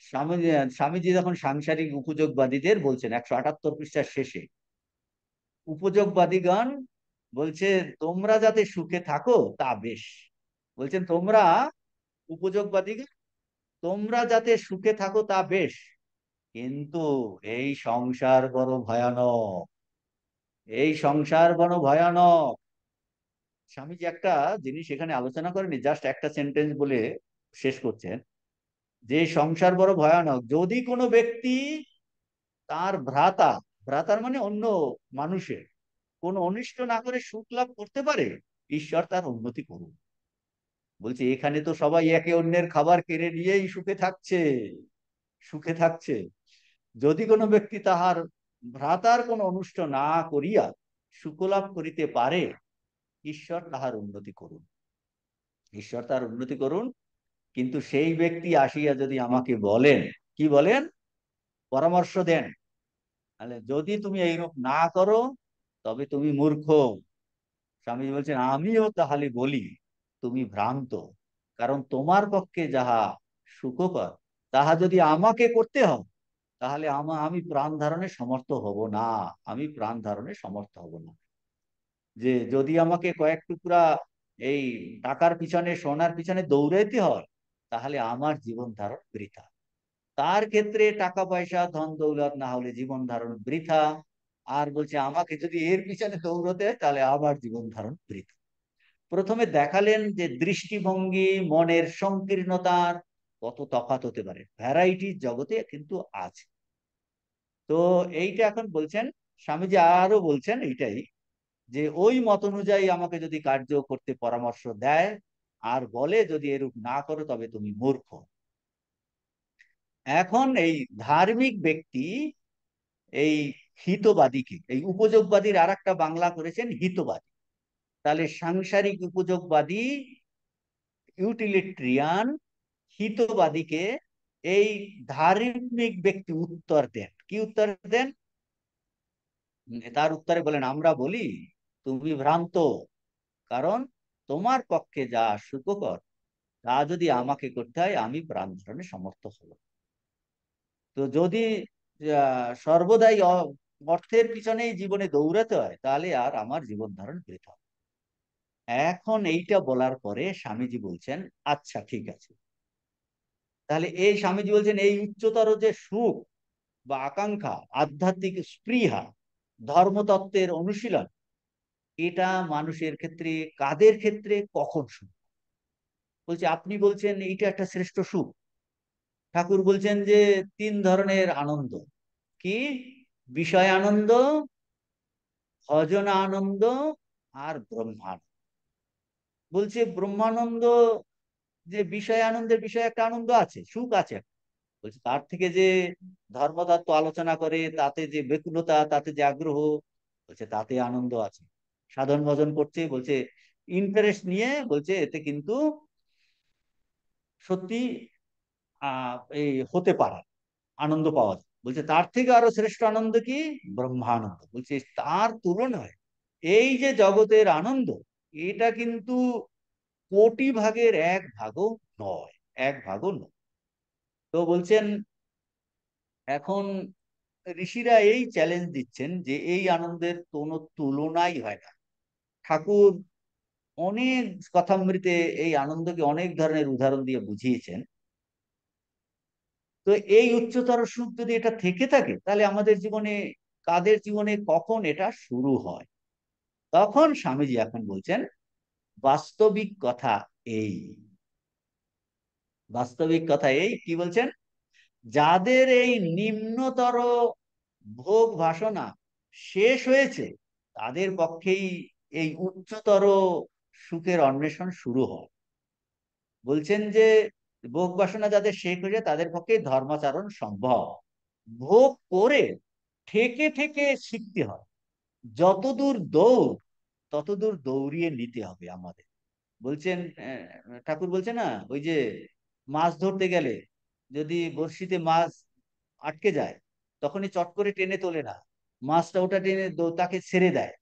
Speaker 1: স্বামীজি, স্বামীজি যখন সাংসারিক উপযোগবাদীদের বলছেন 178 পৃষ্ঠার শেষে, উপযোগবাদীগণ বলছে তোমরা যাতে সুখে থাকো তা বেশ। বলছেন তোমরা উপযোগবাদী, তোমরা যাতে সুখে থাকো তা বেশ, কিন্তু এই সংসার বড় ভয়ানক, এই সংসার বড় ভয়ানক। স্বামীজি একটা জিনিস এখানে আলোচনা করেনি, জাস্ট একটা সেন্টেন্স বলে শেষ করছেন, যে সংসার বড় ভয়ানক, যদি কোনো ব্যক্তি তার ভ্রাতা, ভ্রাতার মানে অন্য মানুষের, কোন অনিষ্ট না করে সুখ লাভ করতে পারে, ঈশ্বর তার উন্নতি করুন। বলছে এখানে তো সবাই একে অন্যের খাবার কেড়ে নিয়েই সুখে থাকছে, সুখে থাকছে। যদি কোনো ব্যক্তি তাহার ভ্রাতার কোন অনিষ্ট না করিয়া সুখলাভ করিতে পারে, ঈশ্বর তাহার উন্নতি করুন, ঈশ্বর তার উন্নতি করুন। কিন্তু সেই ব্যক্তি আসিয়া যদি আমাকে বলেন, কি বলেন, পরামর্শ দেন, তাহলে যদি তুমি এইরূপ না করো তবে তুমি মূর্খ। স্বামীজি বলছেন আমিও তাহলে বলি তুমি ভ্রান্ত, কারণ তোমার পক্ষে যাহা সুখকর তাহা যদি আমাকে করতে হয়, তাহলে আমি প্রাণ ধারণে সমর্থ হব না, আমি প্রাণ ধারণে সমর্থ হব না। যে যদি আমাকে কয়েক টুকরা এই টাকার পিছনে, সোনার পিছনে দৌড়াইতে হয়, তাহলে আমার জীবন ধারণ বৃথা। তার ক্ষেত্রে টাকা পয়সা ধন দৌলত না হলে জীবন ধারণ বৃথা। আর বলছে আমাকে যদি এর পিছনে দৌড়তে হয়, তাহলে আমার জীবন ধারণ বৃথা। প্রথমে দেখালেন যে দৃষ্টিভঙ্গি, মনের সংকীর্ণতার কত তফাৎ হতে পারে, ভ্যারাইটি জগতে কিন্তু আছে। তো এইটা এখন বলছেন স্বামীজি, আরো বলছেন এইটাই, যে ওই মত অনুযায়ী আমাকে যদি কার্য করতে পরামর্শ দেয় আর বলে যদি এরূপ না করো তবে তুমি মূর্খ। এখন এই ধার্মিক ব্যক্তি এই হিতবাদীকে, এই উপযোগবাদীর আর একটা বাংলা করেছেন হিতবাদী, তাহলে সাংসারিক উপযোগবাদী ইউটিলিট্রিয়ান হিতবাদীকে এই ধার্মিক ব্যক্তি উত্তর দেন। কি উত্তর দেন? তার উত্তরে বলেন, আমরা বলি তুমি ভ্রান্ত, কারণ তোমার পক্ষে যা সুখকর তা যদি আমাকে করতে হয় আমি প্রাণ ধারণে সমর্থ হব। তো যদি সর্বদাই অর্থের পিছনেই জীবনে দৌড়াতে হয়, তাহলে আর আমার জীবন ধারণ বৃথা। এখন এইটা বলার পরে স্বামীজি বলছেন, আচ্ছা ঠিক আছে, তাহলে এই স্বামীজি বলছেন এই উচ্চতর যে সুখ বা আকাঙ্ক্ষা, আধ্যাত্মিক স্পৃহা, ধর্মতত্ত্বের অনুশীলন, এটা মানুষের ক্ষেত্রে, কাদের ক্ষেত্রে, কখন সুখ? বলছে আপনি বলছেন এইটা একটা শ্রেষ্ঠ সুখ। ঠাকুর বলছেন যে তিন ধরনের আনন্দ। কি? বিষয় আনন্দ, ভজন আনন্দ, আর ব্রহ্মানন্দ। বলছে ব্রহ্মানন্দ, যে বিষয় আনন্দের বিষয়ে একটা আনন্দ আছে, সুখ আছে। বলছে তার থেকে যে ধর্মতত্ত্ব আলোচনা করে তাতে যে ব্যাকুলতা, তাতে যে আগ্রহ, বলছে তাতে আনন্দ আছে। সাধন ভজন করছে, বলছে ইন্টারেস্ট নিয়ে, বলছে এতে কিন্তু সত্যি এই হতে পারে, আনন্দ পাওয়া যায়। বলছে তার থেকে আরো শ্রেষ্ঠ আনন্দ কি? ব্রহ্মানন্দ। বলছে তার তুলনায় এই যে জগতের আনন্দ, এটা কিন্তু কোটি ভাগের এক ভাগও নয়, এক ভাগও নয়। তো বলছেন এখন ঋষিরা এই চ্যালেঞ্জ দিচ্ছেন যে এই আনন্দের কোনো তুলনাই হয় না। ঠাকুর অনেক কথামৃতে এই আনন্দকে অনেক ধরনের উদাহরণ দিয়ে বুঝিয়েছেন। তো এই উচ্চতর সুখ যদি এটা থেকে থাকে, তাহলে আমাদের জীবনে, কাদের জীবনে, কখন এটা শুরু হয়? তখন স্বামীজি এখন বলছেন বাস্তবিক কথা এই, বাস্তবিক কথা এই, কি বলছেন? যাদের এই নিম্নতর ভোগ বাসনা শেষ হয়েছে, তাদের পক্ষেই এই উচ্চতর সুখের অন্বেষণ শুরু হয়। বলছেন যে ভোগ বাসনা যাদের শেষ হয়েছে তাদের পক্ষে ধর্মাচরণ সম্ভব। ভোগ করে ঠেকে ঠেকে শিখতে হয়। যতদূর দৌড়, ততদূর দৌড়িয়ে নিতে হবে আমাদের। বলছেন ঠাকুর বলছে না, ওই যে মাছ ধরতে গেলে যদি বড়শিতে মাছ আটকে যায়, তখনই চট করে টেনে তোলে না, মাছটা ওটা টেনে তাকে ছেড়ে দেয়।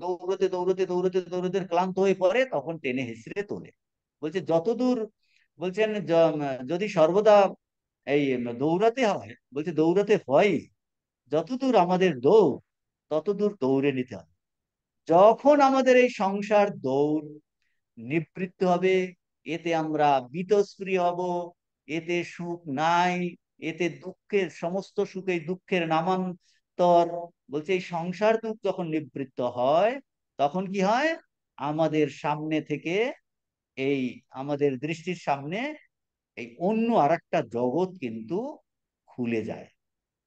Speaker 1: দৌড়তে দৌড়তে দৌড়তে দৌড়তে ক্লান্ত হয়ে পড়ে, তখন টেনে হেসড়ে তোলে। বলছে যতদূর, বলছেন যদি সর্বদা এই দৌড়াতে হয়, বলছে দৌড়াতে হয়, যতদূর আমাদের দৌড় ততদূর দৌড়ে নিতে হবে। যখন আমাদের এই সংসার দৌড় নিবৃত্ত হবে, এতে আমরা বীতস্পৃহ হব, এতে সুখ নাই, এতে দুঃখের, সমস্ত সুখে দুঃখের নামান্তর। বলছে এই সংসার দুঃখ যখন নিবৃত্ত হয়, তখন কি হয়? আমাদের সামনে থেকে, এই আমাদের দৃষ্টির সামনে এই অন্য আরেকটা জগৎ কিন্তু খুলে যায়।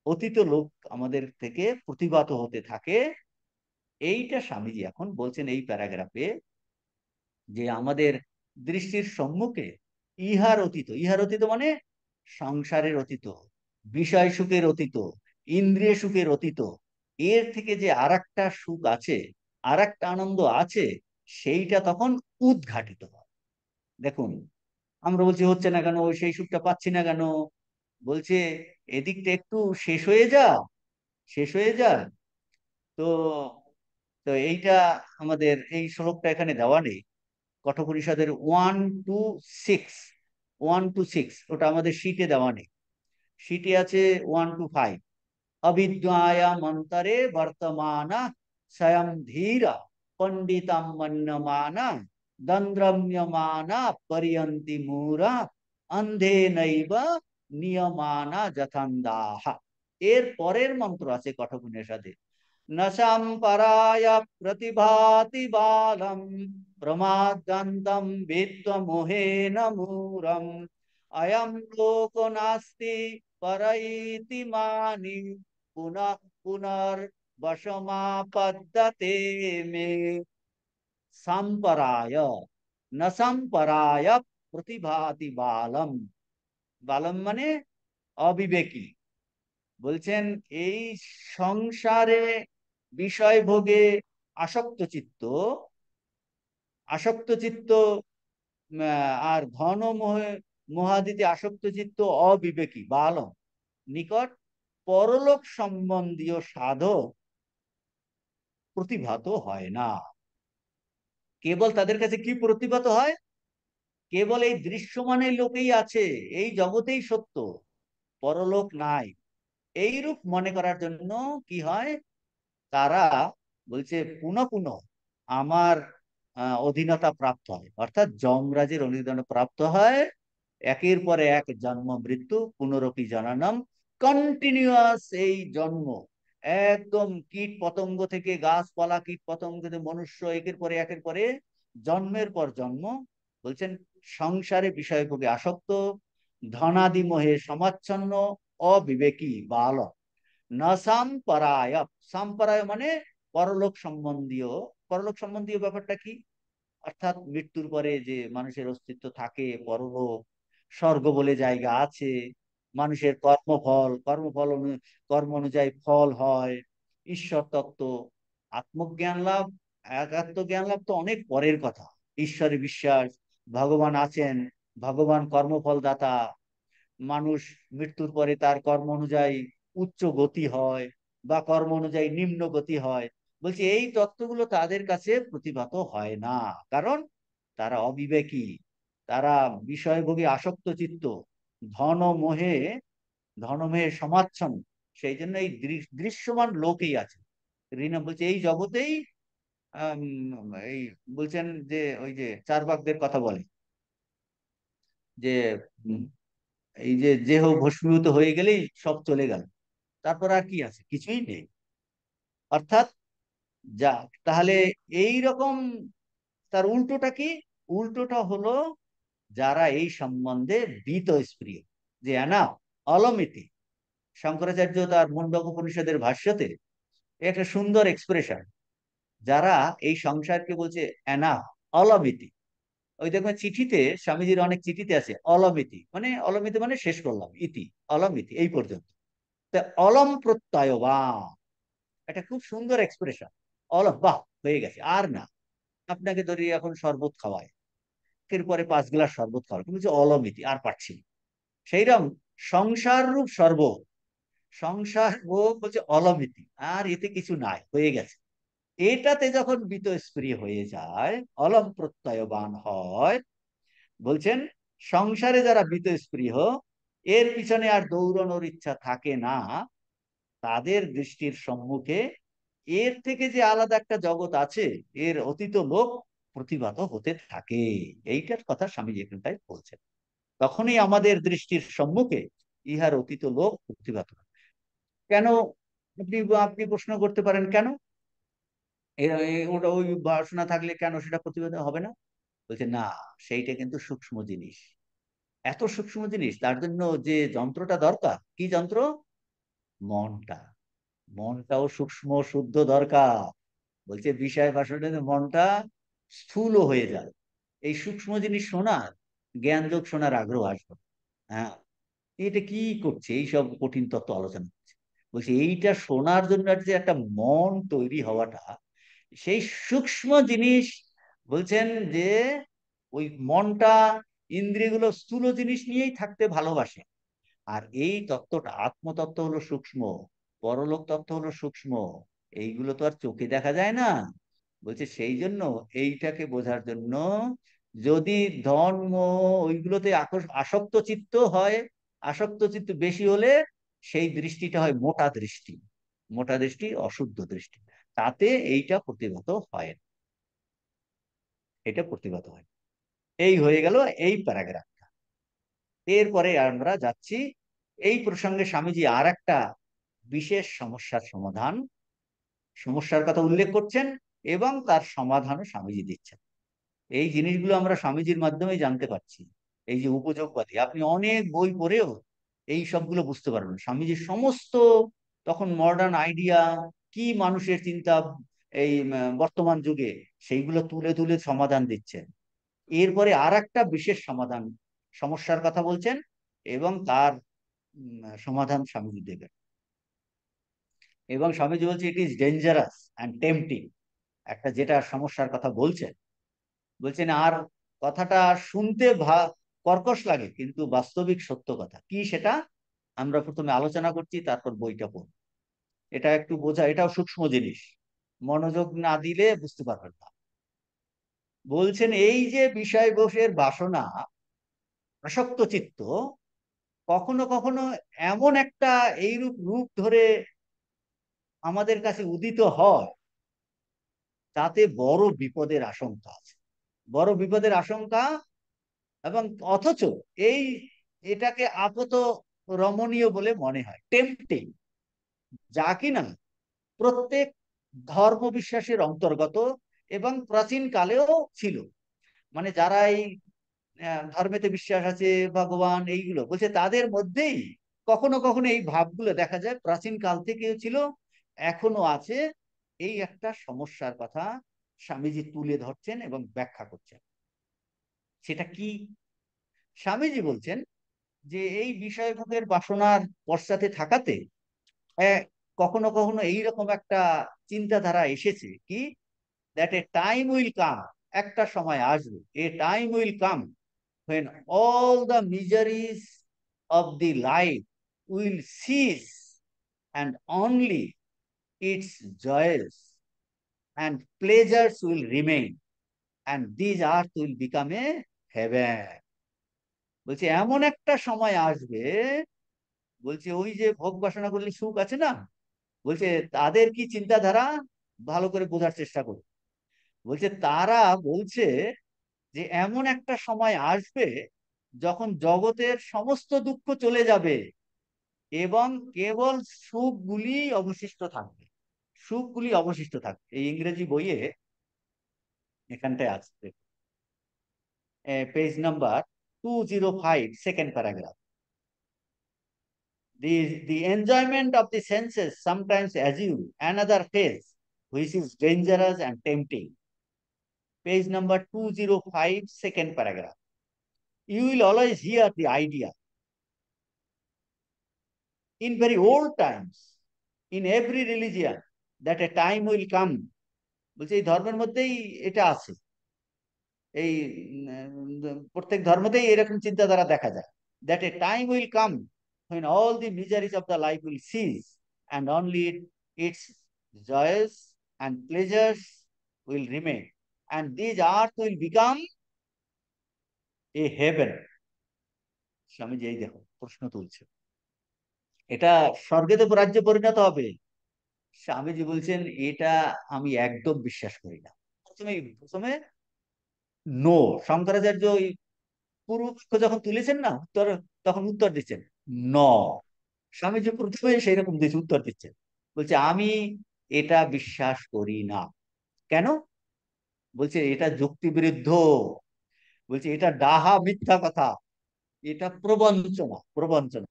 Speaker 1: অতীত লোক আমাদের থেকে প্রতিভাত হতে থাকে। এইটা স্বামীজি এখন বলছেন এই প্যারাগ্রাফে, যে আমাদের দৃষ্টির সম্মুখে ইহার অতীত, ইহার অতীত মানে সংসারের অতীত, বিষয় সুখের অতীত, ইন্দ্রিয় সুখের অতীত, এর থেকে যে আরেকটা সুখ আছে, আরেকটা আনন্দ আছে, সেইটা তখন উদ্ঘাটিত হয়। দেখুন, আমরা বলছি হচ্ছে না কেন, সেই সুখটা পাচ্ছি না কেন? বলছে এদিকটা একটু শেষ হয়ে যা, শেষ হয়ে যা। তো তো এইটা আমাদের এই শ্লোকটা এখানে দেওয়া নেই। কঠোপনিষদের 1 to 6, 1 to 6 ওটা আমাদের শীটে দেওয়া নেই। শীটে আছে 1 to 5। অবিদ্যায়া মন্তরে বর্তমানা স্বয়ং ধীরা পণ্ডিতম মন্যমানা দন্দ্রম্যমানা পরিয়ন্তি মূরা অন্ধে নৈব নিয়মানা যথান্দাহ। এর পরের মন্ত্র আছে কঠোপনিষদে, নশাম্পরায় প্রতিভাতি বালম প্রমাদ্যন্তম বিদ্যমোহেন মূরম অয়ং লোক নাস্তি পরৈতি মানি পুনঃ পুনর্বশমাপদ্যতে মে। সম্পরায়, ন সম্পরায় প্রতিভাতি বালম, বালম মানে অবিবেকী। বলছেন এই সংসারে বিষয় ভোগে আসক্ত চিত্ত, আসক্ত চিত্ত আর ধন মোহে মোহাদিতে আসক্ত চিত্ত অবিবেকী বালম নিকট পরলোক সম্বন্ধীয় সাধক প্রতিভাত হয় না। কেবল তাদের কাছে কি প্রতিভাত হয়? কেবল এই দৃশ্যমানের লোকেই আছে, এই জগতেই সত্য, পরলোক নাই, এইরূপ মনে করার জন্য কি হয়, তারা বলছে পুনঃ পুনঃ আমার অধীনতা প্রাপ্ত হয়, অর্থাৎ যমরাজের অধীনতা প্রাপ্ত হয়। একের পরে এক জন্ম মৃত্যু পুনরপি জননম, কন্টিনিউয়াস এই জন্ম, একদম কীট পতঙ্গ থেকে গাছপালা, কীট পতঙ্গ থেকে মনুষ্য, একের পরে জন্মের পর জন্ম। বলছেন সংসারে বিষয়ভোগে আসক্ত, ধনাদি মোহে সমাচ্ছন্ন, অবিবেকী বালক, না সাম্পরায়। সাম্পরায় মানে পরলোক সম্বন্ধীয়। পরলোক সম্বন্ধীয় ব্যাপারটা কি? অর্থাৎ মৃত্যুর পরে যে মানুষের অস্তিত্ব থাকে, পরলোক, স্বর্গ বলে জায়গা আছে, মানুষের কর্ম অনুযায়ী ফল হয়, ঈশ্বর তত্ত্ব, আত্মজ্ঞান লাভ। আত্মজ্ঞান লাভ তো অনেক পরের কথা। ঈশ্বরে বিশ্বাস, ভগবান আছেন, ভগবান কর্মফল দাতা, মানুষ মৃত্যুর পরে তার কর্ম অনুযায়ী উচ্চ গতি হয় বা কর্ম অনুযায়ী নিম্ন গতি হয়। বলছি এই তত্ত্বগুলো তাদের কাছে প্রতিভাত হয় না, কারণ তারা অবিবেকী, তারা বিষয়ভোগী আসক্ত চিত্ত, ধন মোহে ধনমোহে সমাচ্ছন্ন। সেই জন্য এই দৃশ্যমান লোকই আছে। রিনা বলছে এই জগতেই এই বলছেন যে ওই যে চার্বাকদের কথা বলে যে এই যে দেহ ভস্মীভূত হয়ে গেলেই সব চলে গেল, তারপর আর কি আছে? কিছুই নেই। অর্থাৎ যা, তাহলে এই রকম তার উল্টোটা কি? উল্টোটা হলো যারা এই সম্বন্ধে বীতস্পৃহ, যে না অলমিতি। শঙ্করাচার্য তার মুন্ডক উপনিষদের ভাষ্যতে একটা সুন্দর এক্সপ্রেশন, যারা এই সংসারকে বলছে এনা অলমিতি। ওই দেখবেন চিঠিতে, স্বামীজির অনেক চিঠিতে আছে অলমিতি, মানে অলমিতি মানে শেষ করলাম, ইতি, অলমিতি এই পর্যন্ত। তা অলম প্রত্যয়বান, এটা খুব সুন্দর এক্সপ্রেশন। অলম, বাহ, হয়ে গেছে আর না। আপনাকে ধরি এখন শরবত খাওয়ায়, এরপরে 5 গ্লাস শরবত খাওয়ায়, তুমি যে অলমিতি আর পারছি না। সেইরকম সংসার রূপ শরবত, সংসার ভোগ বলছে অলমিতি, আর এতে কিছু নাই, হয়ে গেছে। এটাতে যখন বীতস্পৃহ হয়ে যায়, অলম প্রত্যয়বান হয়, বলছেন সংসারে যারা বীতস্পৃহ, এর পিছনে আর দৌড়ানোর ইচ্ছা থাকে না, তাদের দৃষ্টির সম্মুখে এর থেকে যে আলাদা একটা জগৎ আছে, এর অতীত লোক প্রতিভাত হতে থাকে। এইটার কথা স্বামীজি এখানটায় বলছেন। তখনই আমাদের দৃষ্টির সম্মুখে ইহার অতীত লোক প্রতিভাত হয়। কেন? আপনি আপনি প্রশ্ন করতে পারেন কেন ওটা ওই বাসনা থাকলে কেন সেটা প্রতিভাত হবে না? বলছে না, সেইটা কিন্তু সূক্ষ্ম জিনিস, এত সূক্ষ্ম জিনিস, তার জন্য যে যন্ত্রটা দরকার, কি যন্ত্র? মনটা। মনটাও সূক্ষ্ম শুদ্ধ দরকার। বলছে বিষয় বাসনে মনটা স্থূল হয়ে যায়, এই সূক্ষ্ম জিনিস শোনার, জ্ঞান যোগ শোনার আগ্রহ আসবে। হ্যাঁ, এটা কি করছে, এইসব কঠিন তত্ত্ব আলোচনা করছে। বলছে এইটা শোনার জন্য যে একটা মন তৈরি হওয়াটা, সেই সূক্ষ্ম জিনিস। বলছেন যে ওই মনটা, ইন্দ্রিয়গুলো স্থূল জিনিস নিয়েই থাকতে ভালোবাসে। আর এই তত্ত্বটা, আত্মতত্ত্ব হলো সূক্ষ্ম, পরলোক তত্ত্ব হলো সূক্ষ্ম, এইগুলো তো আর চোখে দেখা যায় না। বলছে সেই জন্য এইটাকে বোঝার জন্য যদি ধর্ম ওইগুলোতে আসক্ত চিত্ত হয়, আসক্ত চিত্ত বেশি হলে সেই দৃষ্টিটা হয় মোটা দৃষ্টি, মোটা দৃষ্টি, অশুদ্ধ দৃষ্টি। তাতে এইটা প্রতিভাত হয় না, এটা প্রতিভাত হয়। এই হয়ে গেল এই প্যারাগ্রাফটা। এরপরে আমরা যাচ্ছি, এই প্রসঙ্গে স্বামীজি আর একটা বিশেষ সমস্যার সমাধান, সমস্যার কথা উল্লেখ করছেন এবং তার সমাধানও স্বামীজি দিচ্ছেন। এই জিনিসগুলো আমরা স্বামীজির মাধ্যমেই জানতে পারছি। এই যে উপযোগবাদী, আপনি অনেক বই পড়েও এই সবগুলো বুঝতে পারবেন না। স্বামীজির সমস্ত তখন মডার্ন আইডিয়া, কি মানুষের চিন্তা এই বর্তমান যুগে, সেইগুলো তুলে তুলে সমাধান দিচ্ছেন। এরপরে আর একটা বিশেষ সমাধান, সমস্যার কথা বলছেন এবং তার সমাধান স্বামীজি দেবেন। এবং স্বামীজি বলছে it is dangerous and tempting, একটা যেটা সমস্যার কথা বলছেন, বলছেন আর কথাটা শুনতে কর্কশ লাগে, কিন্তু বাস্তবিক সত্য কথা কি সেটা আমরা প্রথমে আলোচনা করছি, তারপর বইটা পড়ব। এটা একটু বোঝা, এটাও সূক্ষ্ম জিনিস, মনোযোগ না দিলে বুঝতে পারবেন না। বলছেন এই যে বিষয়বশের বাসনা, আসক্ত চিত্ত কখনো কখনো এমন একটা এইরূপ রূপ ধরে আমাদের কাছে উদিত হয়, তাতে বড় বিপদের আশঙ্কা আছে, বড় বিপদের আশঙ্কা। এবং অথচ এই এটাকে আপাত রমণীয় বলে মনে হয়, টেম্পটিং, যা কিনা প্রত্যেক ধর্ম বিশ্বাসের অন্তর্গত এবং প্রাচীন কালেও ছিল। মানে যারা এই ধর্মেতে বিশ্বাস আছে, ভগবান এইগুলো বলছে, তাদের মধ্যেই কখনো কখনো এই ভাবগুলো দেখা যায়, প্রাচীন কাল থেকেও ছিল, এখনো আছে। এই একটা সমস্যার কথা স্বামীজি তুলে ধরছেন এবং ব্যাখ্যা করছেন। সেটা কি? স্বামীজি বলছেন যে এই বিষয়ভোগের বাসনার পশ্চাতে থাকাতে আহ, কখনো কখনো এইরকম একটা চিন্তাধারা এসেছে কি, that a time will come, একটা সময় আসবে, a time will come when all the miseries of the life will cease and only its joys and pleasures will remain, and this earth will become a heaven. বলছে এমন একটা সময় আসবে, বলছে ওই যে ভোগ বাসনা করলে সুখ আছে না, বলছে তাদের কি চিন্তাধারা ভালো করে বোঝার চেষ্টা করো। বলছে তারা বলছে যে এমন একটা সময় আসবে যখন জগতের সমস্ত দুঃখ চলে যাবে এবং কেবল সুখগুলি অবশিষ্ট থাকবে, সুখগুলি অবশিষ্ট থাকবে। এই ইংরেজি বইয়ে এখানটায় আছে, page number 205, second paragraph. The enjoyment of the senses sometimes assume another phase, which is dangerous and tempting. Page number 205, second paragraph. You will always hear the idea. In very old times, in every religion, that a time will come. বলছে এই ধর্মের মধ্যেই এটা আছে, এই প্রত্যেক ধর্মতেই এরকম চিন্তাধারা দেখা যায়, that a time will come when all the miseries of the life will cease and only its joys and pleasures will remain, and this earth will become a heaven. Swamiji এই দেখো প্রশ্ন তুলছে, এটা স্বর্গদেব রাজ্যে পরিণত হবে। স্বামীজি বলছেন এটা আমি একদম বিশ্বাস করি না। প্রথমে প্রথমে নো, শঙ্করাচার্য ওই পূর্ব পক্ষ যখন তুলেছেন না উত্তর, তখন উত্তর দিচ্ছেন ন। স্বামীজি প্রথমে সেই রকম দিচ্ছে, উত্তর দিচ্ছেন, বলছে আমি এটা বিশ্বাস করি না। কেন? বলছে এটা যুক্তি বিরুদ্ধ, বলছে এটা ডাহা মিথ্যা কথা, এটা প্রবঞ্চনা, প্রবঞ্চনা।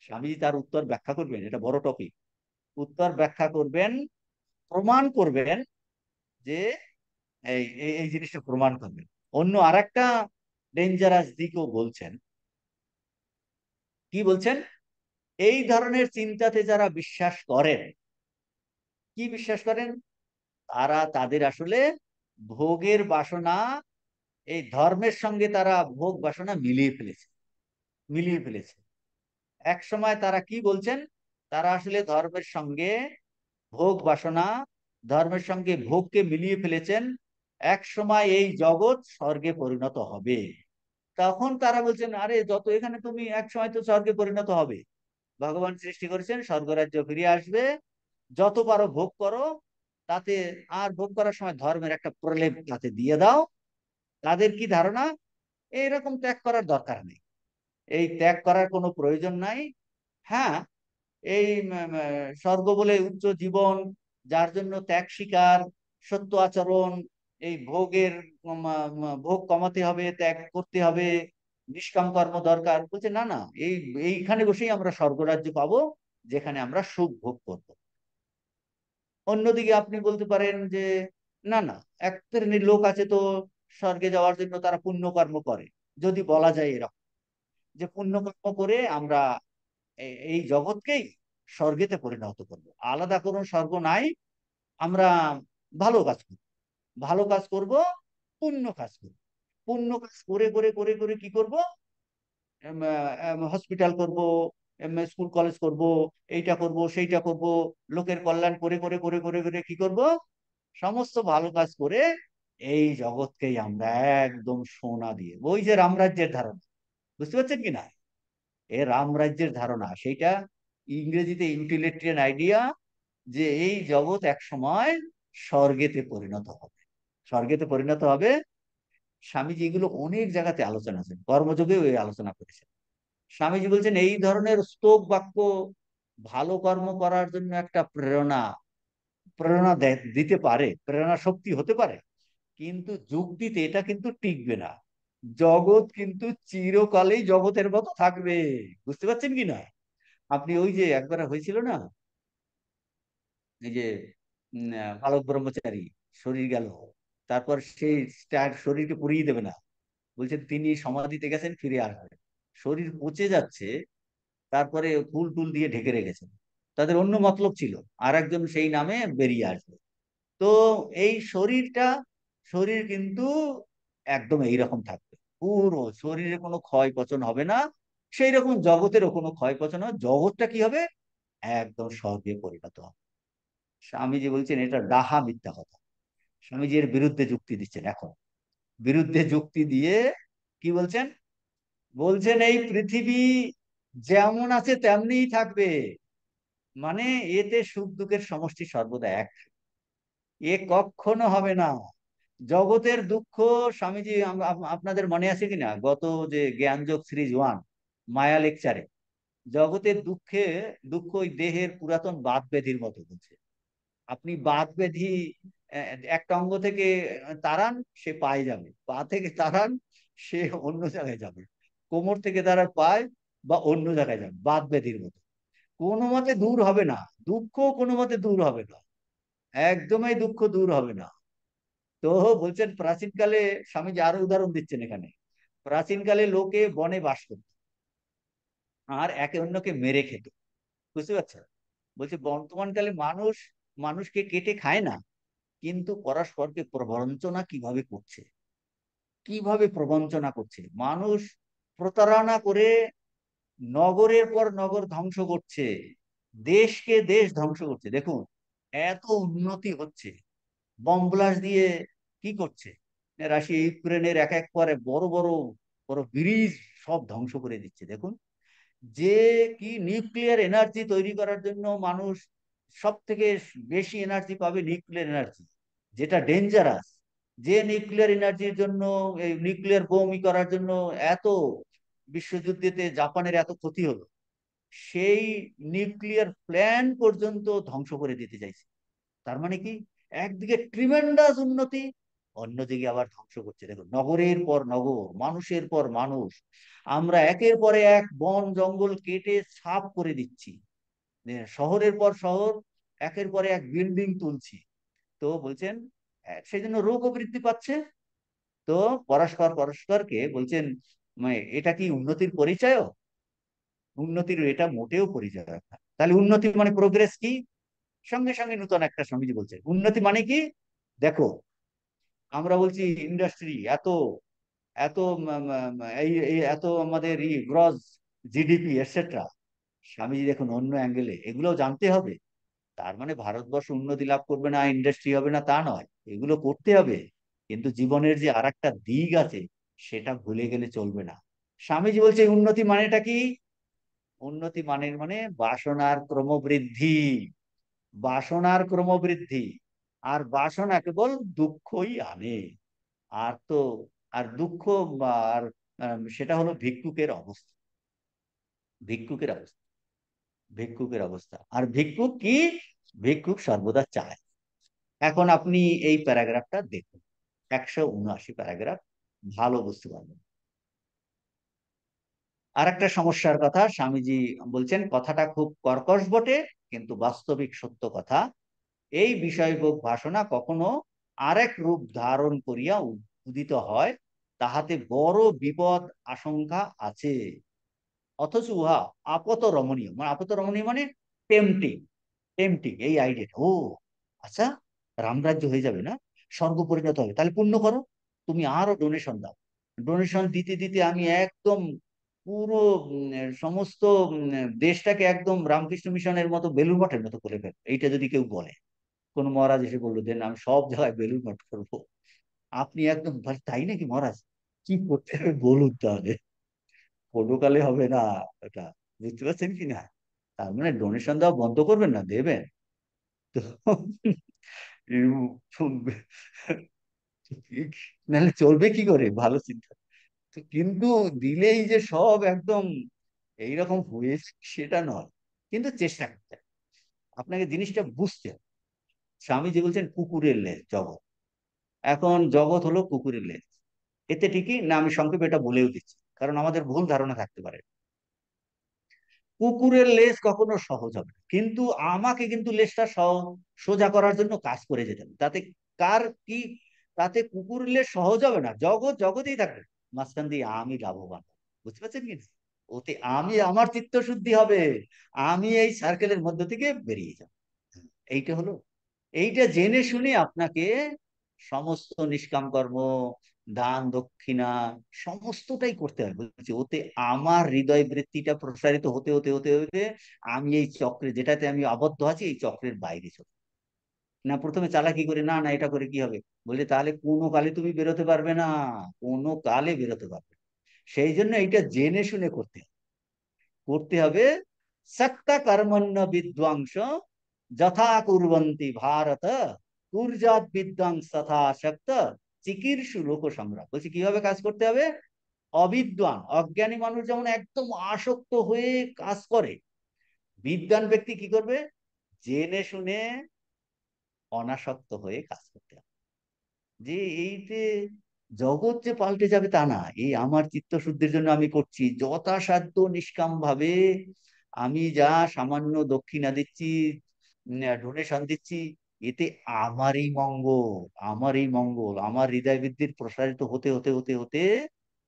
Speaker 1: স্বামীজি তার উত্তর ব্যাখ্যা করবেন, এটা বড় টপিক। উত্তর ব্যাখ্যা করবেন, প্রমাণ করবেন যে এই এই জিনিসটা প্রমাণ করবেন। অন্য আরেকটা ডেঞ্জারাস দিকও বলছেন। কি বলছেন? এই ধরনের চিন্তাতে যারা বিশ্বাস করেন, কি বিশ্বাস করেন, তারা তাদের আসলে ভোগের বাসনা, এই ধর্মের সঙ্গে তারা ভোগ বাসনা মিলিয়ে ফেলেছে, মিলিয়ে ফেলেছে। এক সময় তারা কি বলছেন, তারা আসলে ধর্মের সঙ্গে ভোগ বাসনা, ধর্মের সঙ্গে ভোগকে মিলিয়ে ফেলেছেন। এক সময় এই জগৎ স্বর্গে পরিণত হবে। তখন তারা বলছেন আরে যত এখানে তুমি, এক সময় তো স্বর্গে পরিণত হবে, ভগবান সৃষ্টি করেছেন, স্বর্গরাজ্য ফিরে আসবে, যত পারো ভোগ করো, তাতে আর ভোগ করার সময় ধর্মের একটা প্রলেপ তাতে দিয়ে দাও। তাদের কি ধারণা, এইরকম ত্যাগ করার দরকার নেই, এই ত্যাগ করার কোনো প্রয়োজন নাই। হ্যাঁ, এই স্বর্গ বলে উচ্চ জীবন, যার জন্য ত্যাগ স্বীকার, সত্য আচরণ, এই ভোগের ভোগ কমাতে হবে, ত্যাগ করতে হবে, নিষ্কাম কর্ম দরকার। বলছে না না, এইখানে বসেই আমরা স্বর্গরাজ্য পাবো, যেখানে আমরা সুখ ভোগ করবো। অন্যদিকে আপনি বলতে পারেন যে না না, এক শ্রেণীর লোক আছে তো স্বর্গে যাওয়ার জন্য তারা পুণ্যকর্ম করে, যদি বলা যায় এরকম যে পুণ্যকর্ম করে আমরা এই জগৎকেই স্বর্গেতে পরিণত করব, আলাদা কোনো স্বর্গ নাই, আমরা ভালো কাজ করব, ভালো কাজ করব, পুণ্য কাজ করব। পুণ্য কাজ করে করে করে করে কি করব, হসপিটাল করব, স্কুল কলেজ করব, এইটা করব সেইটা করব, লোকের কল্যাণ করে করে করে করে করে কি করব, সমস্ত ভালো কাজ করে এই জগৎকেই আমরা একদম সোনা দিয়ে, ওই যে রামরাজ্যের ধারণা, বুঝতে পারছেন কি না? এ রামরাজ্যের ধারণা সেইটা, ইংরেজিতে ইউটিলিটেরিয়ান আইডিয়া, যে এই জগৎ এক সময় স্বর্গেতে পরিণত হবে, স্বর্গেতে পরিণত হবে। স্বামীজি এগুলো অনেক জায়গাতে আলোচনা আছেন, কর্মযোগেও এই আলোচনা করেছেন। স্বামীজি বলছেন এই ধরনের স্তব বাক্য ভালো কর্ম করার জন্য একটা প্রেরণা, দিতে পারে, প্রেরণা শক্তি হতে পারে, কিন্তু যুক্তিতে এটা কিন্তু টিকবে না। জগৎ কিন্তু চিরকালেই জগতের মতো থাকবে, বুঝতে পারছেন কি না? আপনি ওই যে একবার হয়েছিল না, এই যে বালক ব্রহ্মচারী শরীর গেল, তারপর সেই শরীরকে পুড়িয়ে দেবে না, বলছেন তিনি সমাধিতে গেছেন, ফিরে আসবেন, শরীর পচে যাচ্ছে, তারপরে ফুল টুল দিয়ে ঢেকে রেখেছেন, তাদের অন্য মতলব ছিল, আর একজন সেই নামে বেরিয়ে আসবে। তো এই শরীরটা, শরীর কিন্তু একদম এইরকম থাকবে, পুরো শরীরে কোনো ক্ষয় পচন হবে না, সেই রকম জগতেরও কোনো ক্ষয় পচন হবে, জগৎটা কি হবে, একদম স্বর্গে পরিণত হবে। স্বামীজি বলছেন এটা ডাহা মিথ্যা কথা। স্বামীজি এর বিরুদ্ধে যুক্তি দিচ্ছেন এখন, বিরুদ্ধে যুক্তি দিয়ে কি বলছেন, বলছেন এই পৃথিবী যেমন আছে তেমনিই থাকবে, মানে এতে সুখ দুঃখের সমষ্টি সর্বদা এক, এ কখনো হবে না। জগতের দুঃখ, স্বামীজি আপনাদের মনে আছে কিনা গত যে জ্ঞানযোগ সিরিজ 1 মায়া লেকচারে, জগতের দুঃখে, দুঃখ ওই দেহের পুরাতন বাত ব্যাধির মতো বলছে। আপনি বাত ব্যাধি একটা অঙ্গ থেকে তাড়ান, সে পায়ে যাবে, পা থেকে তাড়ান, সে অন্য জায়গায় যাবে, কোমর থেকে তাড়ান পায় বা অন্য জায়গায় যাবে, বাত ব্যাধির মতো, কোনো মতে দূর হবে না, দুঃখ কোনো মতে দূর হবে না, একদমই দুঃখ দূর হবে না। তো বলছেন প্রাচীনকালে, স্বামীজি আরো উদাহরণ দিচ্ছেন এখানে, প্রাচীনকালে লোকে বনে বাস করত আর একে অন্যকে মেরে খেত, বুঝতে পারছেন? বলছে বর্তমান কালে মানুষ মানুষকে কেটে খায় না, কিন্তু পরস্পরকে প্রবঞ্চনা কিভাবে করছে, কিভাবে প্রবঞ্চনা করছে মানুষ, প্রতারণা করে নগরের পর নগর ধ্বংস করছে, দেশকে দেশ ধ্বংস করছে। দেখুন এত উন্নতি হচ্ছে, বম ব্লাস্ট দিয়ে কি করছে, রাশিয়া ইউক্রেনের এক এক করে বড় বড় বড় ব্রিজ সব ধ্বংস করে দিচ্ছে। দেখুন যে কি নিউক্লিয়ার এনার্জি তৈরি করার জন্য মানুষ সব থেকে বেশি এনার্জি পাবে, নিউক্লিয়ার এনার্জি, যেটা ডেঞ্জারাস, যে নিউক্লিয়ার এনার্জির জন্য, এই নিউক্লিয়ার বোমই করার জন্য এত বিশ্বযুদ্ধেতে জাপানের এত ক্ষতি হলো, সেই নিউক্লিয়ার প্ল্যান্ট পর্যন্ত ধ্বংস করে দিতে চাইছে। তার মানে কি, একদিকে ট্রিমেন্ডাস উন্নতি, অন্যদিকে আবার ধ্বংস করছে। দেখুন নগরের পর নগর, মানুষের পর মানুষ, আমরা একের পরে এক বন জঙ্গল কেটে সাফ করে দিচ্ছি, শহরের পর শহর, একের পরে এক বিল্ডিং তুলছি। তো বলছেন সেই জন্য রোগও বৃদ্ধি পাচ্ছে। তো পরস্পর পরস্পরকে বলছেন, মানে এটা কি উন্নতির পরিচয়? উন্নতির এটা মোটেও পরিচয় না। তাহলে উন্নতি মানে প্রোগ্রেস কি? সঙ্গে সঙ্গে নতুন একটা স্বামীজি বলছে উন্নতি মানে কি, দেখো আমরা বলছি ইন্ডাস্ট্রি এত এত এই এই এত আমাদের গ্রস জিডিপি এটসেট্রা, স্বামীজি দেখুন অন্য অ্যাঙ্গেলে, এগুলো জানতে হবে। তার মানে ভারতবর্ষ উন্নতি লাভ করবে না, ইন্ডাস্ট্রি হবে না তা নয়, এগুলো করতে হবে, কিন্তু জীবনের যে আর একটা দিক আছে সেটা ভুলে গেলে চলবে না। স্বামীজি বলছে উন্নতি মানেটা কি, উন্নতি মানে বাসনার ক্রমবৃদ্ধি, বাসনার ক্রমবৃদ্ধি, আর বাসনা কেবল দুঃখই আনে। আর তো, আর দুঃখ আর সেটা হলো ভিক্ষুকের অবস্থা, ভিক্ষুকের অবস্থা, ভিক্ষুকের অবস্থা। আর ভিক্ষুক কি, ভিক্ষুক সর্বদা চায়। এখন আপনি এই প্যারাগ্রাফটা দেখুন, 179 প্যারাগ্রাফ, ভালো বুঝতে পারবেন। আর একটা সমস্যার কথা স্বামীজি বলছেন, কথাটা খুব কর্কশ বটে, কিন্তু বাস্তবিক সত্য কথা, এই বিষয়ভোগ বাসনা কখনো আরেক রূপ ধারণ করিয়া উদিত হয়, তাহাতে বড় বিপদ আশঙ্কা আছে। অথচ উহা আপত রমণীয়, মানে আপত রমণীয় মানে টেম্পটিং, টেম্পটিং এই আইডিয়া, ও আচ্ছা রামরাজ্য হয়ে যাবে না, স্বর্গ পরিণত হবে, তাহলে পুণ্য করো, তুমি আরো ডোনেশন দাও, ডোনেশন দিতে দিতে আমি একদম পুরো সমস্ত দেশটাকে একদম রামকৃষ্ণ মিশনের মতো বেলুড় মঠের মতো করে ফেলবো, এইটা যদি কেউ বলে। কোন মহারাজ এসে বললো দেন আমি সব জায়গায় বেলুড় মঠ করবো, আপনি একদম বলে, তাই নাকি মহারাজ, কি করতে হবে বলুন তাহলে। কোনো কালে হবে না এটা, বুঝতে পারছেন কি না? তার মানে ডোনেশন দেওয়া বন্ধ করবেন না, দেবেন তো। নাহলে চলবে কি করে, ভালো চিন্তা। তো কিন্তু দিলেই যে সব একদম এইরকম হয়েছে সেটা নয়, কিন্তু চেষ্টা করতে হবে। আপনাকে জিনিসটা বুঝতে হবে। স্বামীজি বলছেন কুকুরের লেজ জগৎ। এখন জগৎ হলো কুকুরের লেজ, এতে ঠিকই না, আমি সংক্ষেপে এটা বলেও দিচ্ছি কারণ আমাদের ভুল ধারণা থাকতে পারে। কুকুরের লেজ কখনো সহজ হবে না, কিন্তু আমাকে কিন্তু লেজটা সোজা করার জন্য কাজ করে যেতে হবে। তাতে কার কি, তাতে কুকুরের লেজ সহজ হবে না, জগৎ জগতেই থাকবে, মাঝখান দিয়ে আমি লাভবান হবো। বুঝতে পারছেন কি না? ওতে আমি, আমার চিত্তশুদ্ধি হবে, আমি এই সার্কেলের মধ্য থেকে বেরিয়ে যাব। এইটা হলো, এইটা জেনে শুনে আপনাকে সমস্ত নিষ্কাম কর্ম, দান দক্ষিণা সমস্তটাই করতে হবে। বলছি ওতে আমার হৃদয় বৃত্তিটা প্রসারিত হতে হতে হতে হতে আমি এই চক্রে, যেটাতে আমি আবদ্ধ আছি, এই চক্রের বাইরে চলে না। প্রথমে চালাকি করে না না এটা করে কি হবে, বললে তাহলে কোনো কালে তুমি বেরোতে পারবে না, কোনো কালে বেরোতে পারবে না। সেই জন্য এইটা জেনে শুনে করতে হবে, করতে হবে। সক্তা কর্মণ্য বিদ্বাংস যথা কুর্বন্তি ভারত, কুর্যাৎ বিদ্বাংস তথা শক্ত চিকির্ষু লোক সংগ্রাম। বলছি কিভাবে কাজ করতে হবে। অবিদ্বান অজ্ঞানী মানুষ যেমন একদম আসক্ত হয়ে কাজ করে, বিদ্বান ব্যক্তি কি করবে, জেনে শুনে অনাসক্ত হয়ে কাজ করতে হবে। যে এই যে জগৎ যে পাল্টে যাবে তা না, এই আমার চিত্তশুদ্ধির জন্য আমি করছি যথাসাধ্য নিষ্কাম ভাবে। আমি যা সামান্য দক্ষিণা দিচ্ছি, ডোনেশন দিচ্ছি, এতে আমারই মঙ্গল, আমারই মঙ্গল, আমার হৃদয় বৃদ্ধির প্রসারিত হতে হতে হতে হতে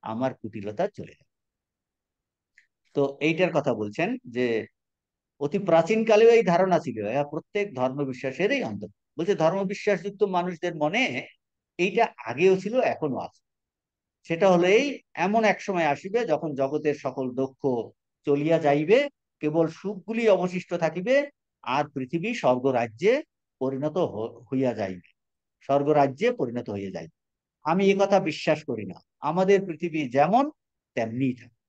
Speaker 1: আমার কুটিলতা চলে যাবে। তো এইটার কথা বলছেন যে অতি প্রাচীন কালেও এই ধারণা ছিল, এরা প্রত্যেক ধর্ম বিশ্বাসেরই অন্তর। বলছে ধর্ম বিশ্বাসযুক্ত মানুষদের মনে এইটা আগেও ছিল, এখনো আছে। সেটা হলো এই, এমন এক সময় আসিবে যখন জগতের সকল দুঃখ চলিয়া যাইবে, কেবল সুখগুলি অবশিষ্ট থাকিবে, আর পৃথিবী স্বর্গরাজ্যে পরিণত হইয়া যাইবে, স্বর্গরাজ্যে পরিণত হইয়া যাইবে। আমি এ কথা বিশ্বাস করি না, আমাদের পৃথিবী যেমন তেমনি থাকে।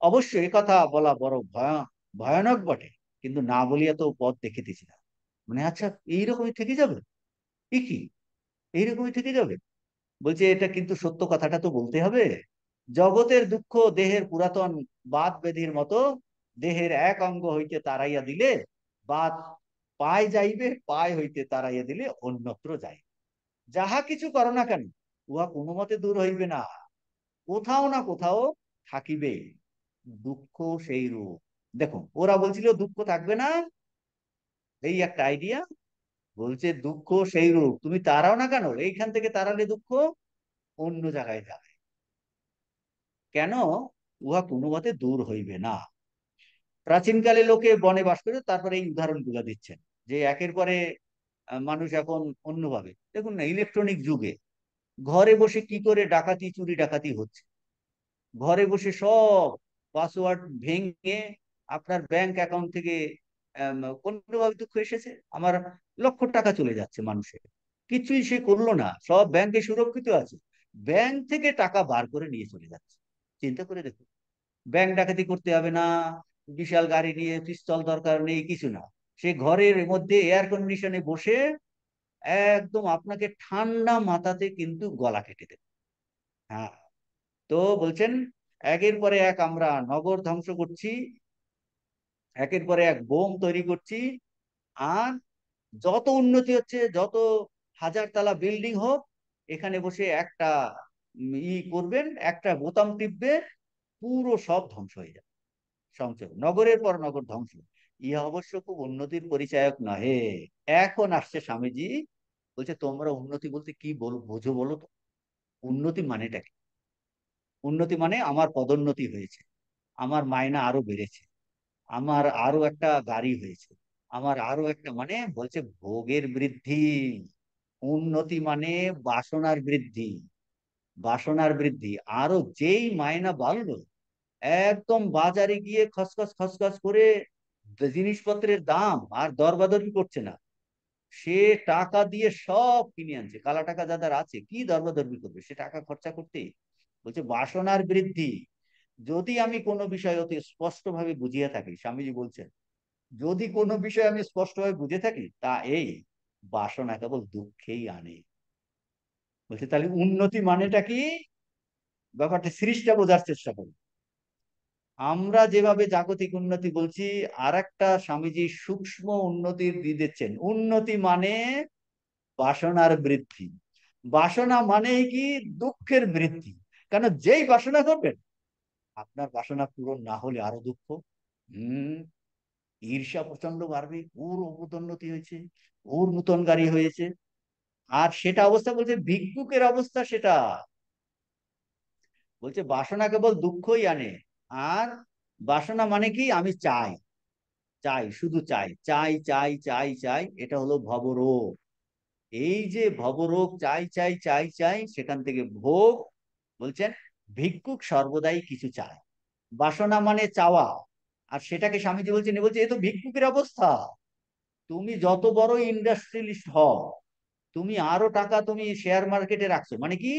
Speaker 1: অবশ্য এ কথা বলা বড় ভয়ানক বটে, কিন্তু না বলিয়া তো পথ দেখিতেছি না। মানে আচ্ছা, এইরকমই থেকে যাবে, এ কি, এইরকমই থেকে যাবে। বলছে এটা কিন্তু সত্য, কথাটা তো বলতে হবে। জগতের দুঃখ দেহের পুরাতন বাত ব্যাধির মতো, দেহের এক অঙ্গ হইতে তাড়াইয়া দিলে বাত পায় যাইবে, পায় হইতে তাড়াইয়া দিলে অন্যত্র যাই। যাহা কিছু করো না কেন, উহা কোনো মতে দূর হইবে না, কোথাও না কোথাও থাকিবে। দুঃখ সেই রূপ। দেখুন ওরা বলছিল দুঃখ থাকবে না, এই একটা আইডিয়া। বলছে দুঃখ সেই রূপ, তুমি তাড়াও না কেন, এইখান থেকে তাড়ালে দুঃখ অন্য জায়গায় যাবে। কেন, উহা কোনো মতে দূর হইবে না। প্রাচীনকালে লোকে বনে বাস করে, তারপরে এই উদাহরণগুলো দিচ্ছেন যে একের পরে মানুষ এখন অন্যভাবে। দেখুন না, ইলেকট্রনিক যুগে ঘরে বসে কি করে ডাকাতি চুরি ডাকাতি হচ্ছে, ঘরে বসে সব পাসওয়ার্ড ভেঙে আপনার ব্যাংক অ্যাকাউন্ট থেকে কোনোভাবে দুঃখ এসেছে, আমার লক্ষ টাকা চলে যাচ্ছে মানুষের, কিছুই সে করলো না, সব ব্যাংকে সুরক্ষিত আছে, ব্যাংক থেকে টাকা বার করে নিয়ে চলে যাচ্ছে। চিন্তা করে দেখুন, ব্যাংক ডাকাতি করতে হবে না, বিশাল গাড়ি নিয়ে পিস্তল দরকার নেই, কিছু না, সে ঘরের মধ্যে এয়ার কন্ডিশনে বসে একদম আপনাকে ঠান্ডা মাথাতে কিন্তু গলা কেটে দেবে। হ্যাঁ, তো বলছেন একের পরে এক আমরা নগর ধ্বংস করছি, একের পরে এক বোম তৈরি করছি, আর যত উন্নতি হচ্ছে, যত হাজার তালা বিল্ডিং হোক, এখানে বসে একটা করবেন, একটা বোতাম টিপবে, পুরো সব ধ্বংস হয়ে যাবে, সংযোগ নগরের পর নগর ধ্বংস। ইহা অবশ্য খুব উন্নতির পরিচায়ক নহে। এখন আসছে স্বামীজি, বলছে তোমরা উন্নতি বলতে কি বোঝো বলো তো, উন্নতি মানেটা কি। উন্নতি মানে আমার পদোন্নতি হয়েছে, আমার মায়না আরো বেড়েছে, আমার আরো একটা গাড়ি হয়েছে, আমার আরো একটা, মানে বলছে ভোগের বৃদ্ধি। উন্নতি মানে বাসনার বৃদ্ধি। বাসনার বৃদ্ধি। আরো যেই মায়না বাড়লো, একদম বাজারে গিয়ে খসখস খসখস করে জিনিসপত্রের দাম আর দরবাদরি করছে না, সে টাকা দিয়ে সব কিনে আনছে। কালা টাকা যাদের আছে কি দরবাদরবি করবে, সে টাকা খরচা করতেই। বলছে বাসনার বৃদ্ধি। যদি আমি কোনো বিষয় অতি স্পষ্ট ভাবে বুঝিয়ে থাকি, স্বামীজি বলছেন, যদি কোনো বিষয় আমি স্পষ্টভাবে বুঝে থাকি তা এই, বাসনা কেবল দুঃখেই আনে। বলছে তাহলে উন্নতি মানেটা কি, ব্যাপারটা সিরিজটা বোঝার চেষ্টা করুন। আমরা যেভাবে জাগতিক উন্নতি বলছি, আর একটা স্বামীজি সূক্ষ্ম উন্নতির দিচ্ছেন। উন্নতি মানে বাসনার বৃদ্ধি। বাসনা মানেই কি, দুঃখের বৃদ্ধি। কারণ যেই বাসনা করবেন, আপনার বাসনা পূরণ না হলে আরো দুঃখ। হম ঈর্ষা প্রচন্ড বাড়বে, ওর অপদোন্নতি হয়েছে, ওর নূতন গাড়ি হয়েছে। আর সেটা অবস্থা বলছে ভিক্ষুকের অবস্থা সেটা। বলছে বাসনা কেবল দুঃখই আনে। আর বাসনা মানে কি, আমি চাই, চাই, শুধু চাই, চাই চাই চাই চাই, এটা হলো ভবরোগ। এই যে ভবরোগ, চাই চাই চাই চাই, সেখান থেকে ভোগ। বলছেন ভিক্ষুক সর্বদাই কিছু চায়। বাসনা মানে চাওয়া। আর সেটাকে স্বামীজি বলছেন, বলছে এ তো ভিক্ষুকের অবস্থা। তুমি যত বড় ইন্ডাস্ট্রিয়ালিস্ট হও, তুমি আরো টাকা তুমি শেয়ার মার্কেটে রাখছো, মানে কি,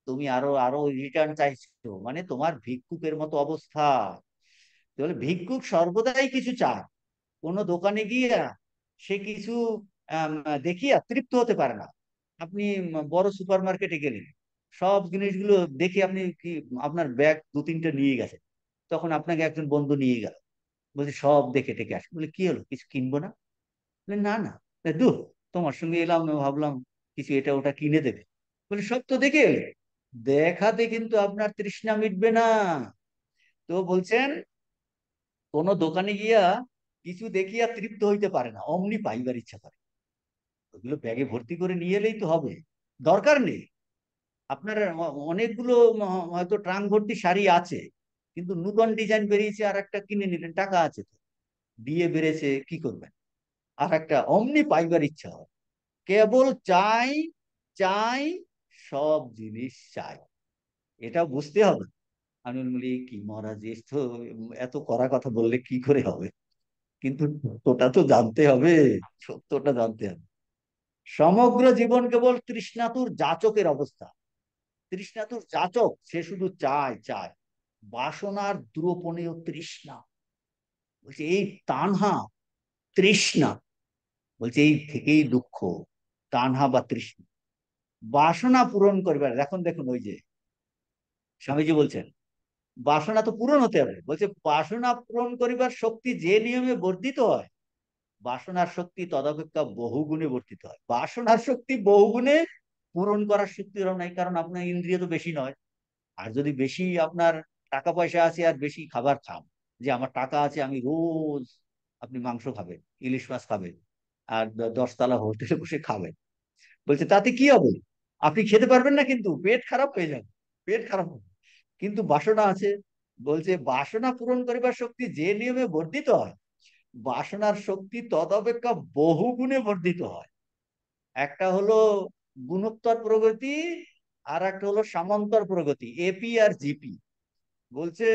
Speaker 1: তুমি আরো আরো রিটার্ন চাইছো, মানে তোমার ভিক্ষুকের মতো অবস্থা। তাহলে ভিক্ষুক সর্বদাই কিছু চায়। কোন দোকানে গিয়ে সে কিছু আম, দেখিয়া তৃপ্ত হতে পারে না। আপনি বড় সুপার মার্কেটে গেলেন, সব জিনিসগুলো দেখে আপনি কি, আপনার ব্যাগ দু তিনটা নিয়ে গেছে, তখন আপনাকে একজন বন্ধু নিয়ে গেল, বলছে সব দেখে টেকে আসে। বলে কি হলো, কিছু কিনবো না? বলে না না, দূর, তোমার সঙ্গে এলাম, ভাবলাম কিছু এটা ওটা কিনে দেবে। বলে সব তো দেখে এলে, দেখাতে কিন্তু আপনার তৃষ্ণা মিটবে না। তো বলছেন কোন দোকানে গিয়া কিছু দেখিয়া তৃপ্ত হইতে পারে না, অমনি পাইবার ইচ্ছা করে। ওগুলো ব্যাগে ভর্তি করে নিয়ে এলেই তো হবে, দরকার নেই। আপনার অনেকগুলো হয়তো ট্রাঙ্ক ভর্তি শাড়ি আছে, কিন্তু নূতন ডিজাইন বেরিয়েছে, আর একটা কিনে নিলেন, টাকা আছে তো, দিয়ে বেড়েছে, কি করবেন? আর একটা অমনি পাইবার ইচ্ছা হয়। কেবল চাই, চাই, সব জিনিস চাই। এটা বুঝতে হবে। আমি বলি কি মহারাজ, এ তো এত কড়া কথা বললে কি করে হবে? কিন্তু সত্যটা তো জানতে হবে, সত্যটা জানতে হবে। সমগ্র জীবন কেবল তৃষ্ণাতুর যাচকের অবস্থা। তৃষ্ণাতুর যাচক, সে শুধু চায় চায়। বাসনার দ্রুপণীয় তৃষ্ণা। বলছে এই তানহা তৃষ্ণা, বলছে এই থেকেই দুঃখ। তানহা বা তৃষ্ণা, বাসনা পূরণ করবার। এখন দেখুন ওই যে স্বামীজি বলছেন বাসনা তো পূরণ হতে হবে। বলছে বাসনা পূরণ করিবার শক্তি যে নিয়মে বর্ধিত হয়, বাসনার শক্তি তদপেক্ষা বহুগুণে বর্ধিত হয়। বাসনার শক্তি বহুগুণে পূরণ করার শক্তি ওরকম নাই, কারণ আপনার ইন্দ্রিয় তো বেশি নয়। আর যদি বেশি আপনার টাকা পয়সা আছে আর বেশি খাবার খান, যে আমার টাকা আছে আমি রোজ, আপনি মাংস খাবেন, ইলিশ মাছ খাবেন, আর 10 তলা হোটেলে বসে খাবেন, বলছে তাতে কি হবে? আপনি খেতে পারবেন না, কিন্তু পেট খারাপ হয়ে যাবে, পেট খারাপ হবে। কিন্তু বাসনা আছে। বলছে বাসনা পূরণ করিবার শক্তি যে নিয়মে বর্ধিত হয়, বাসনার শক্তি তদপেক্ষা বহু গুণে বর্ধিত হয়। একটা হলো গুণোত্তর প্রগতি, আর একটা হলো সামান্তর প্রগতি, এপি আর জিপি। বলছে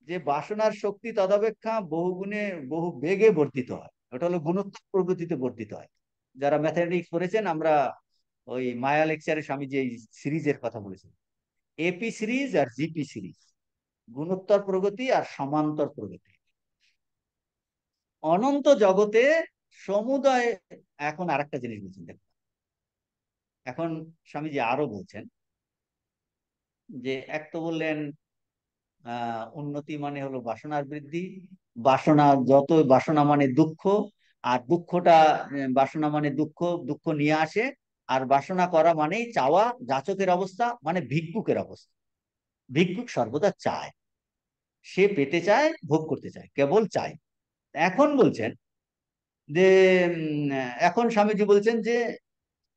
Speaker 1: যে বাসনার শক্তি তদপেক্ষা বহু গুণে, বহু বেগে বর্ধিত হয়, ওটা হলো গুণোত্তর প্রগতিতে বর্ধিত হয়। যারা ম্যাথামেটিক্স পড়েছেন, আমরা ওই মায়া লেকচারে স্বামী যে সিরিজের কথা বলেছেন, এপি সিরিজ আর জিপি সিরিজ, গুণোত্তর প্রগতি আর সমান্তর প্রগতি। অনন্ত জগতে সমুদয়। এখন আরেকটা জিনিস বলছেন, দেখুন এখন স্বামীজি আরো বলছেন যে এক তো বললেন উন্নতি মানে হলো বাসনার বৃদ্ধি, বাসনা যত, বাসনা মানে দুঃখ, আর দুঃখটা বাসনা মানে দুঃখ, দুঃখ নিয়ে আসে। আর বাসনা করা মানেই চাওয়া, যাচকের অবস্থা, মানে ভিক্ষুকের অবস্থা। ভিক্ষুক সর্বদা চায়, সে পেতে চায়, ভোগ করতে চায়, কেবল চায়। এখন বলছেন যে এখন স্বামীজি বলছেন যে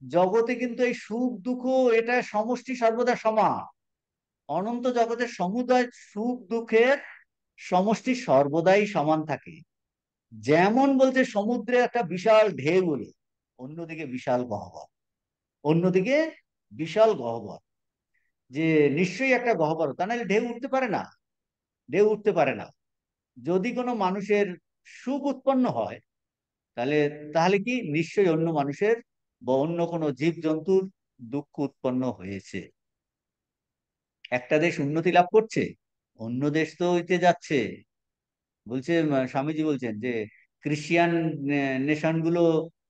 Speaker 1: জগতে কিন্তু এই সুখ দুঃখ, এটা সমষ্টি সর্বদা সমান। অনন্ত জগতের সমুদয় সুখ দুঃখের সমষ্টি সর্বদাই সমান থাকে। যেমন বলছে সমুদ্রে একটা বিশাল ঢেউ হলো, অন্যদিকে বিশাল গহ্বর, অন্যদিকে বিশাল গহ্বর। যে নিশ্চয়ই একটা গহ্বর, তা নাহলে ঢেউ উঠতে পারে না, ঢেউ উঠতে পারে না। যদি কোনো মানুষের সুখ উৎপন্ন হয়, তাহলে তাহলে কি নিশ্চয়ই অন্য মানুষের বা অন্য কোনো জীব জন্তুর দুঃখ উৎপন্ন হয়েছে। একটা দেশ উন্নতি লাভ করছে, অন্য দেশ তো হইতে যাচ্ছে। বলছে স্বামীজি বলছেন যে ক্রিশ্চিয়ান নেশন গুলো,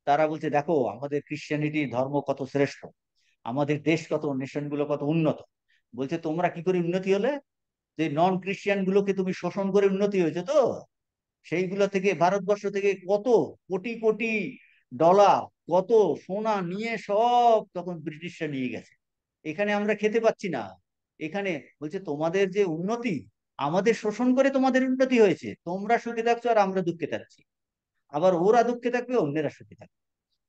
Speaker 1: তারা বলছে দেখো আমাদের ক্রিশ্চিয়ানিটি ধর্ম কত শ্রেষ্ঠ, আমাদের দেশ কত, নেশন গুলো কত উন্নত। বলছে তোমরা কি করে উন্নতি হলে? যে নন ক্রিশ্চিয়ান গুলোকে তুমি শোষণ করে উন্নতি হয়েছে তো। সেইগুলো থেকে, ভারতবর্ষ থেকে কত কোটি কোটি ডলার, কত সোনা নিয়ে সব তখন ব্রিটিশরা নিয়ে গেছে। এখানে আমরা খেতে পাচ্ছি না। এখানে বলছে তোমাদের যে উন্নতি, আমাদের শোষণ করে তোমাদের উন্নতি হয়েছে, তোমরা সুখে থাকছো আর আমরা দুঃখে থাকছি। আবার ওরা দুঃখে থাকবে, অন্যেরা সুখে থাকবে।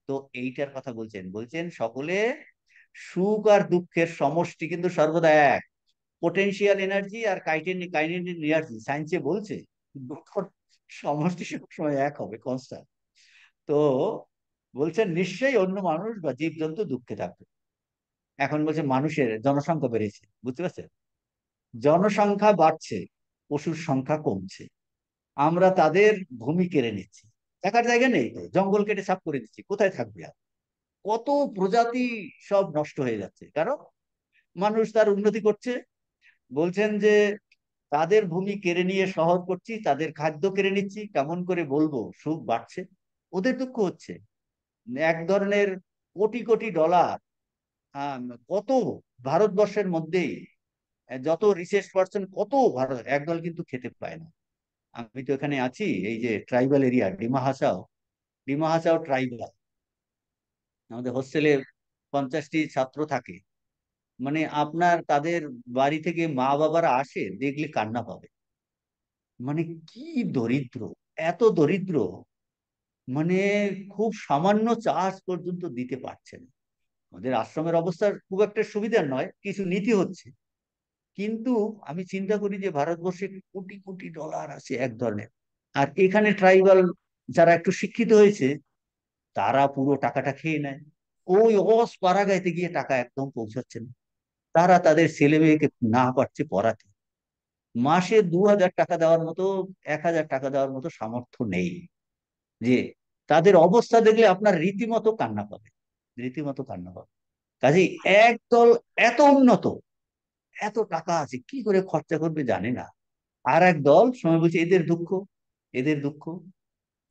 Speaker 1: তো এইটার কথা বলছেন, বলছেন সকলে সুখ আর দুঃখের সমষ্টি কিন্তু সর্বদা এক। পোটেনশিয়াল এনার্জি আর কাইনেটিক এনার্জি সায়েন্সে বলছে দুঃখ সমষ্টি সবসময় এক হবে, কনস্ট্যান্ট। তো বলছেন নিশ্চয়ই অন্য মানুষ বা জীবজন্তু দুঃখে থাকবে। এখন বলছে মানুষের জনসংখ্যা বেড়েছে, বুঝতে পারছেন? জনসংখ্যা বাড়ছে, পশুর সংখ্যা কমছে। আমরা তাদের ভূমি কেড়ে নিচ্ছি, থাকার জায়গা নেই তো, জঙ্গল কেটে সাফ করে দিচ্ছি, কোথায় থাকবে আর? কত প্রজাতি সব নষ্ট হয়ে যাচ্ছে, কারণ মানুষ তার উন্নতি করছে। বলছেন যে তাদের ভূমি কেড়ে নিয়ে শহর করছি, তাদের খাদ্য কেড়ে নিচ্ছি, কেমন করে বলবো সুখ বাড়ছে, ওদের দুঃখ হচ্ছে। এক ধরনের কোটি কোটি ডলার, আহ, কত ভারতবর্ষের মধ্যেই যত রিসের্চ পার্সন, কত ভারত একদল কিন্তু খেতে পায় না। আমি তো এখানে আছি, এই যে tribal area, Dima Hasao, Dima Hasao tribal. আমাদের হোস্টেলে 50টি ছাত্র থাকে। মানে আপনার তাদের বাড়ি থেকে মা বাবারা আসে, দেখলে কান্না পাবে। মানে কি দরিদ্র, এত দরিদ্র, মানে খুব সামান্য চাষ পর্যন্ত দিতে পারছে না। আমাদের আশ্রমের অবস্থা খুব একটা সুবিধার নয়, কিছু নীতি হচ্ছে। কিন্তু আমি চিন্তা করি যে ভারতবর্ষে কোটি কোটি ডলার আছে এক ধরনের, আর এখানে ট্রাইবাল যারা একটু শিক্ষিত হয়েছে, তারা পুরো টাকাটা খেয়ে নেয়। ওই অস্পারাগাইতে গিয়ে টাকা একদম পৌঁছাচ্ছে না। তারা তাদের ছেলে মেয়েকে না পারছে পড়াতে। মাসে 2000 টাকা দেওয়ার মতো, 1000 টাকা দেওয়ার মতো সামর্থ্য নেই। যে তাদের অবস্থা দেখলে আপনার রীতিমতো কান্না পাবে, রীতিমতো কান্না পাবে। কাজেই একদল এত উন্নত, এত টাকা আছে, কি করে খরচা করবে জানে না। আর এক দল সময় বলছে এদের দুঃখ, এদের দুঃখ।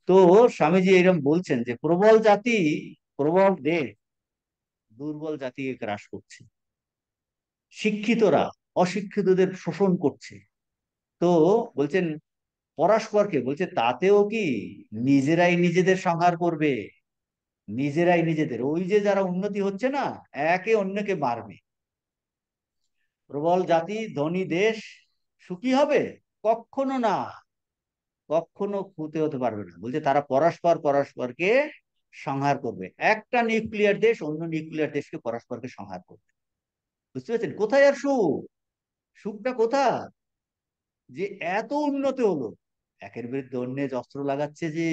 Speaker 1: তো স্বামীজি এরকম বলছেন যে প্রবল জাতি, প্রবল দেশ দুর্বল জাতিকে গ্রাস করছে, শিক্ষিতরা অশিক্ষিতদের শোষণ করছে। তো বলছেন পরস্পরকে, বলছে তাতেও কি নিজেরাই নিজেদের সংহার করবে, নিজেরাই নিজেদের, ওই যে যারা উন্নতি হচ্ছে না, একে অন্যকে মারবে। প্রবল জাতি ধনী দেশ সুখী হবে? কখনো না, কখনো হতে হতে পারবে না। বলছে তারা পরস্পর পরস্পরকে সংহার করবে। একটা নিউক্লিয়ার দেশ অন্য নিউক্লিয়ার দেশকে পরস্পরকে সংহার করবে। বুঝতে পারছেন কোথায় আর সুখ? সুখটা কোথায়? যে এত উন্নতি হলো, একের বিরুদ্ধে অন্য অস্ত্র লাগাচ্ছে, যে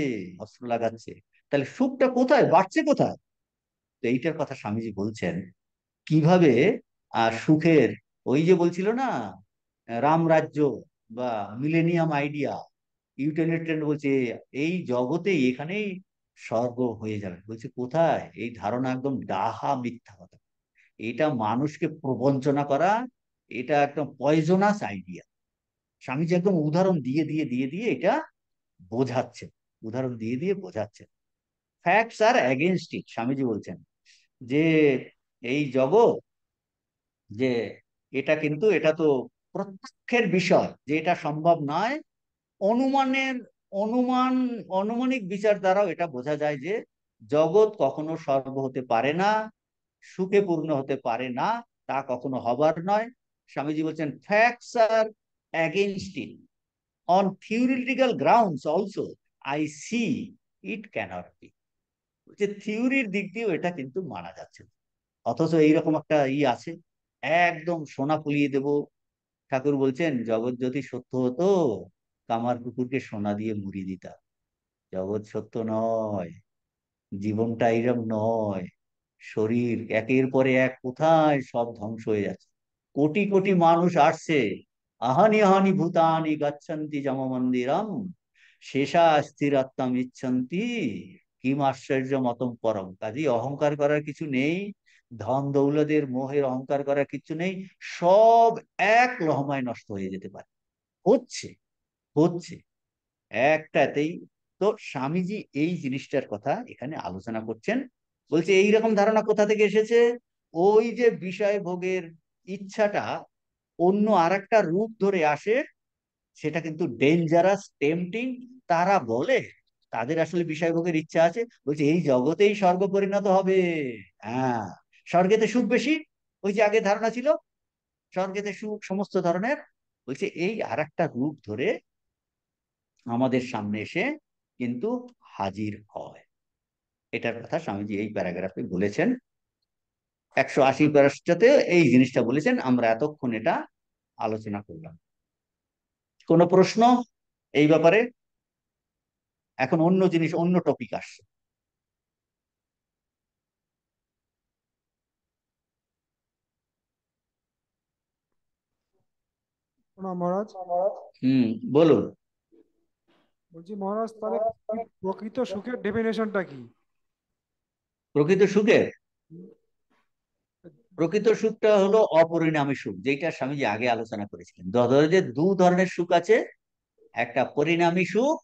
Speaker 1: অস্ত্র লাগাচ্ছে, তাহলে সুখটা কোথায়, বাড়ছে কোথায়? তো এইটার কথা স্বামীজি বলছেন কিভাবে সুখের, ওই যে বলছিল না রাম রাজ্য বা মিলেনিয়াম আইডিয়া, ইউটিলিটেরিয়ান বলছে এই জগতে এখানেই স্বর্গ হয়ে যাবে। বলছে কোথায়? এই ধারণা একদম ডাহা মিথ্যা কথা। এটা মানুষকে প্রবঞ্চনা করা, এটা একদম পয়জনাস আইডিয়া। স্বামীজি একদম উদাহরণ দিয়ে দিয়ে দিয়ে দিয়ে এটা বোঝাচ্ছে, উদাহরণ দিয়ে দিয়ে বোঝাচ্ছে। Facts are against it. Swamiji বলছেন যে এই জগৎ, যে এটা কিন্তু, এটা তো প্রত্যক্ষের বিষয় যে এটা সম্ভব নয়। অনুমানের, অনুমান, অনুমানিক বিচার দ্বারাও এটা বোঝা যায় যে জগৎ কখনো স্বর্গ হতে পারে না, সুখে পূর্ণ হতে পারে না, তা কখনো হবার নয়। স্বামীজি বলছেন facts are against it, on theoretical grounds also I see it cannot be. যে থিওরির দিক দিয়েও এটা কিন্তু মানা যাচ্ছে না। অথচ এইরকম একটা আছে, একদম সোনা ফলিয়ে দেব। ঠাকুর বলছেন জগৎ যদি সত্য হতো, কামার কুকুরকে সোনা দিয়ে মুড়িয়ে দিতাম। জগৎ সত্য নয়, জীবনটা এইরকম নয়। শরীর একের পরে এক কোথায় সব ধ্বংস হয়ে যাচ্ছে, কোটি কোটি মানুষ আসছে, আহানি আহানি ভূতানি গচ্ছন্তি যম মন্দিরম শেষা স্থিরাত্মাম ইচ্ছন্তি কিম আশ্চর্য মতম পরম। কাজে অহংকার করার কিছু নেই, ধন দৌলতের মোহের অহংকার করার কিছু নেই, সব এক লহমায় নষ্ট হয়ে যেতে পারে। হচ্ছে, হচ্ছে একটাতেই। তো স্বামীজি এই জিনিসটার কথা এখানে আলোচনা করছেন, বলছে এইরকম ধারণা কোথা থেকে এসেছে। ওই যে বিষয় ভোগের ইচ্ছাটা অন্য আরেকটা রূপ ধরে আসে, সেটা কিন্তু ডেঞ্জারাস, টেম্পটিং। তারা বলে তাদের আসলে বিষয় ভোগের ইচ্ছা আছে, বলছে এই জগতেই স্বর্গ পরিণত হবে। হ্যাঁ, স্বর্গেতে সুখ বেশি, ওই যে আগে ধারণা ছিল স্বর্গেতে সুখ সমস্ত ধরনের, বলছে এই আরেকটা রূপ ধরে আমাদের সামনে এসে কিন্তু হাজির হয়। এটার কথা স্বামীজি এই প্যারাগ্রাফে বলেছেন। 180 প্যারাগ্রাফটাতে এই জিনিসটা বলেছেন, আমরা এতক্ষণ এটা আলোচনা করলাম। কোনো প্রশ্ন এই ব্যাপারে? এখন অন্য জিনিস, অন্য টপিক আসছে।
Speaker 2: না মহারাজ,
Speaker 1: হুম, বলুন।
Speaker 2: বলছি মহারাজ তাহলে প্রকৃত সুখের ডেফিনেশনটা কি?
Speaker 1: প্রকৃত সুখের,
Speaker 2: হুম,
Speaker 1: প্রকৃত সুখটা হলো অপরিণামী সুখ, যেটা স্বামীজি আগে আলোচনা করেছিলেন। ধরো যে দু ধরনের সুখ আছে, একটা পরিণামী সুখ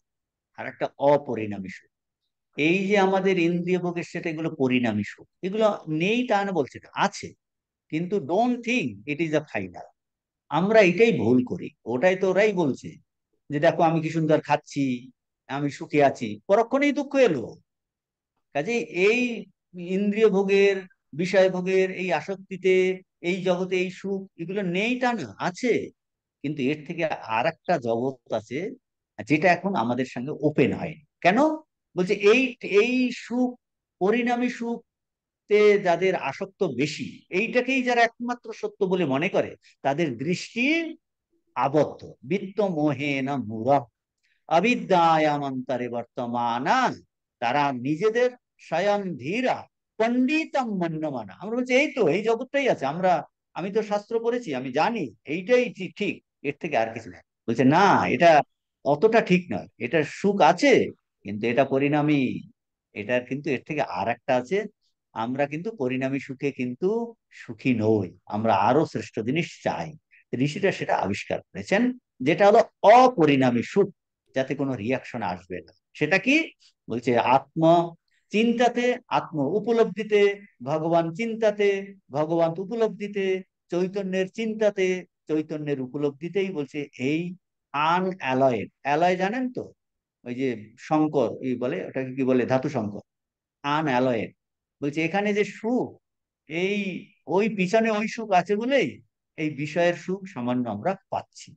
Speaker 1: আর একটা অপরিণামী সুখ। এই যে আমাদের ইন্দ্রিয় ভোগের সেটা, এগুলো পরিণামী সুখ, এগুলো নেই তা না বলছে না, আছে, কিন্তু don't think it is a final. আমরা এটাই ভুল করি, ওটাই তো ওরাই বলছে যে দেখো আমি কি সুন্দর খাচ্ছি, আমি সুখে আছি, পরক্ষণেই দুঃখ এলো। কাজে এই ইন্দ্রিয় ভোগের, বিষয় ভোগের এই আসক্তিতে, এই জগতে এই সুখ, এগুলো নেই তা না, আছে, কিন্তু এর থেকে আর একটা জগৎ আছে যেটা এখন আমাদের সঙ্গে ওপেন হয়। কেন? বলছে এই এই সুখ, পরিণামী সুখ তে যাদের আসক্ত বেশি, এইটাকেই যারা একমাত্র সত্য বলে মনে করে, তাদের দৃষ্টি আবদ্ধ, বিত্ত মোহেন মূঢ় অবিদ্যায়ামন্তরে বর্তমান। তারা নিজেদের স্বয়ং ধীরা পণ্ডিতম মন্যমানা। আমরা বলছি এই তো এই জগৎটাই আছে, আমরা, আমি তো শাস্ত্র পড়েছি, আমি জানি এইটাই ঠিক, এর থেকে আর কিছু না। বলছে না, এটা অতটা ঠিক নয়, এটা সুখ আছে কিন্তু এটা পরিণামী, এটার কিন্তু এর থেকে আর একটা আছে। আমরা কিন্তু পরিণামী সুখে কিন্তু সুখী নই, আমরা আরো শ্রেষ্ঠ জিনিস চাই। ঋষিরা সেটা আবিষ্কার করেছেন, যেটা হলো অপরিণামী সুখ, যাতে কোনো রিয়াকশন আসবে না। সেটা কি? বলছে আত্ম চিন্তাতে, আত্ম উপলব্ধিতে, ভগবান চিন্তাতে, ভগবান উপলব্ধিতে, চৈতন্যের চিন্তাতে, চৈতন্যের উপলব্ধিতেই। বলছে এই আন অ্যালয়েড, অ্যালয় জানেন তো, ওই যে শঙ্কর, এই বলে ওটাকে কি বলে, ধাতু শঙ্কর, আন অ্যালয়েড। বলছে এখানে যে সুখ, এই ওই পিছনে ওই সুখ আছে বলেই এই বিষয়ের সুখ সামান্য আমরা পাচ্ছি।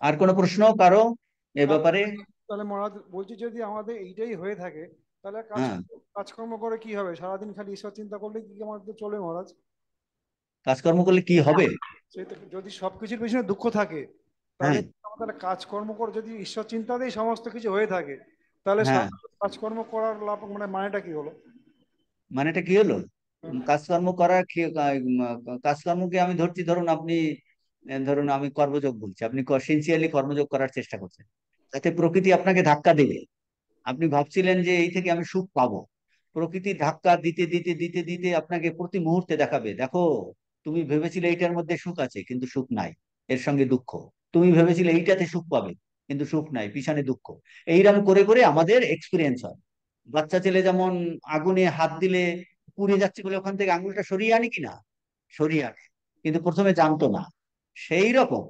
Speaker 1: আর কোনো প্রশ্ন কারো এ ব্যাপারে?
Speaker 2: তাহলে মহারাজ বলছি যদি আমাদের এইটাই হয়ে থাকে, তাহলে
Speaker 1: হ্যাঁ,
Speaker 2: কাজকর্ম করে কি হবে? সারাদিন খালি ঈশ্বর চিন্তা করলে কি আমাদের চলবে মহারাজ?
Speaker 1: কাজকর্ম করলে কি হবে?
Speaker 2: সেই তো, যদি সবকিছুর পিছনে দুঃখ থাকে, তাহলে
Speaker 1: হ্যাঁ,
Speaker 2: আমাদের কাজকর্ম করে যদি ঈশ্বর চিন্তাতেই সমস্ত কিছু হয়ে থাকে, তাহলে
Speaker 1: হ্যাঁ,
Speaker 2: কাজকর্ম করার লাভ মানে মানেটা কি হলো?
Speaker 1: মানেটা কি হলো? কাজকর্ম করার কাজকর্মকে আমি ধরছি, ধরুন আপনি, ধরুন আমি কর্মযোগ বলছি, আপনি সিনসিয়ারলি কর্মযোগ করার চেষ্টা করছেন, তাতে প্রকৃতি আপনাকে ধাক্কা দেবে। আপনি ভাবছিলেন যে এই থেকে আমি সুখ পাবো, প্রকৃতি ধাক্কা দিতে দিতে দিতে দিতে আপনাকে প্রতি মুহূর্তে দেখাবে, দেখো তুমি ভেবেছিলে এইটার মধ্যে সুখ আছে কিন্তু সুখ নাই, এর সঙ্গে দুঃখ। তুমি ভেবেছিলে এইটাতে সুখ পাবে কিন্তু সুখ নাই, পিছনে দুঃখ। এইরকম করে করে আমাদের এক্সপিরিয়েন্স হয়। বাচ্চা ছেলে যেমন আগুনে হাত দিলে পুড়ে যাচ্ছে বলে ওখান থেকে আঙুলটা সরিয়ে আনে কিনা, সরিয়ে আনে, কিন্তু প্রথমে জানতো না। সেই রকম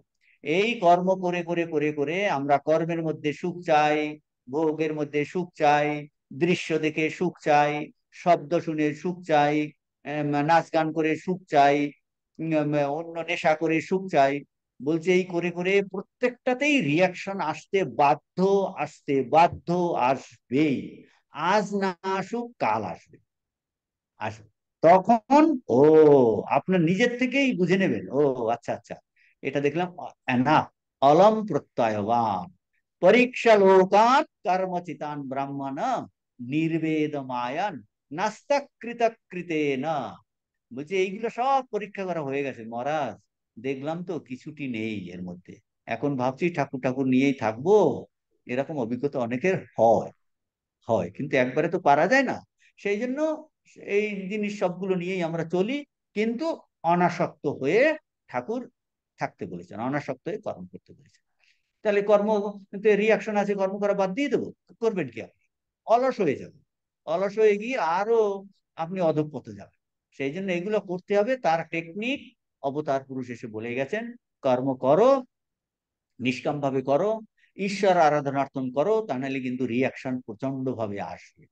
Speaker 1: এই কর্ম করে করে করে করে আমরা কর্মের মধ্যে সুখ চাই, ভোগের মধ্যে সুখ চাই, দৃশ্য দেখে সুখ চাই, শব্দ শুনে সুখ চাই, নাচ গান করে সুখ চাই, অন্য নেশা করে সুখ চাই। বলছে এই করে করে প্রত্যেকটাতেই রিয়াকশন আসতে বাধ্য, আসতে বাধ্য, আসবেই। আজ না আসুক কাল আসবে, আসবে। তখন ও আপনার নিজের থেকেই বুঝে নেবেন, ও আচ্ছা আচ্ছা, এটা দেখলাম না, অলম প্রত্যয়বান পরীক্ষা লোকান কর্মচিতান ব্রাহ্মণ নির্বেদ মায়ান নাস্তাকৃত কৃতে না বলছে এইগুলো সব পরীক্ষা করা হয়ে গেছে মহারাজ, দেখলাম তো কিছুটি নেই এর মধ্যে, এখন ভাবছি ঠাকুর ঠাকুর নিয়েই থাকবো। এরকম অভিজ্ঞতা অনেকের হয়, হয়, কিন্তু একবারে তো পারা যায় না। সেই জন্য এই জিনিস সবগুলো নিয়েই আমরা চলি, কিন্তু অনাসক্ত হয়ে ঠাকুর থাকতে বলেছেন, অনাসক্ত হয়ে কর্ম করতে বলেছেন। তাহলে কর্ম রিয়াকশন আছে, কর্ম করা বাদ দিয়ে দেবো? করবেন কি আপনি? অলস হয়ে যাবে, অলস হয়ে গিয়ে আরো আপনি অধঃপথে যাবেন। সেই জন্য এগুলো করতে হবে, তার টেকনিক অবতার পুরুষ এসে বলে গেছেন। কর্ম করো, নিষ্কাম ভাবে করো, ঈশ্বর আরাধনার্থন করো, তা নাহলে কিন্তু রিয়াকশন প্রচন্ড ভাবে আসবে,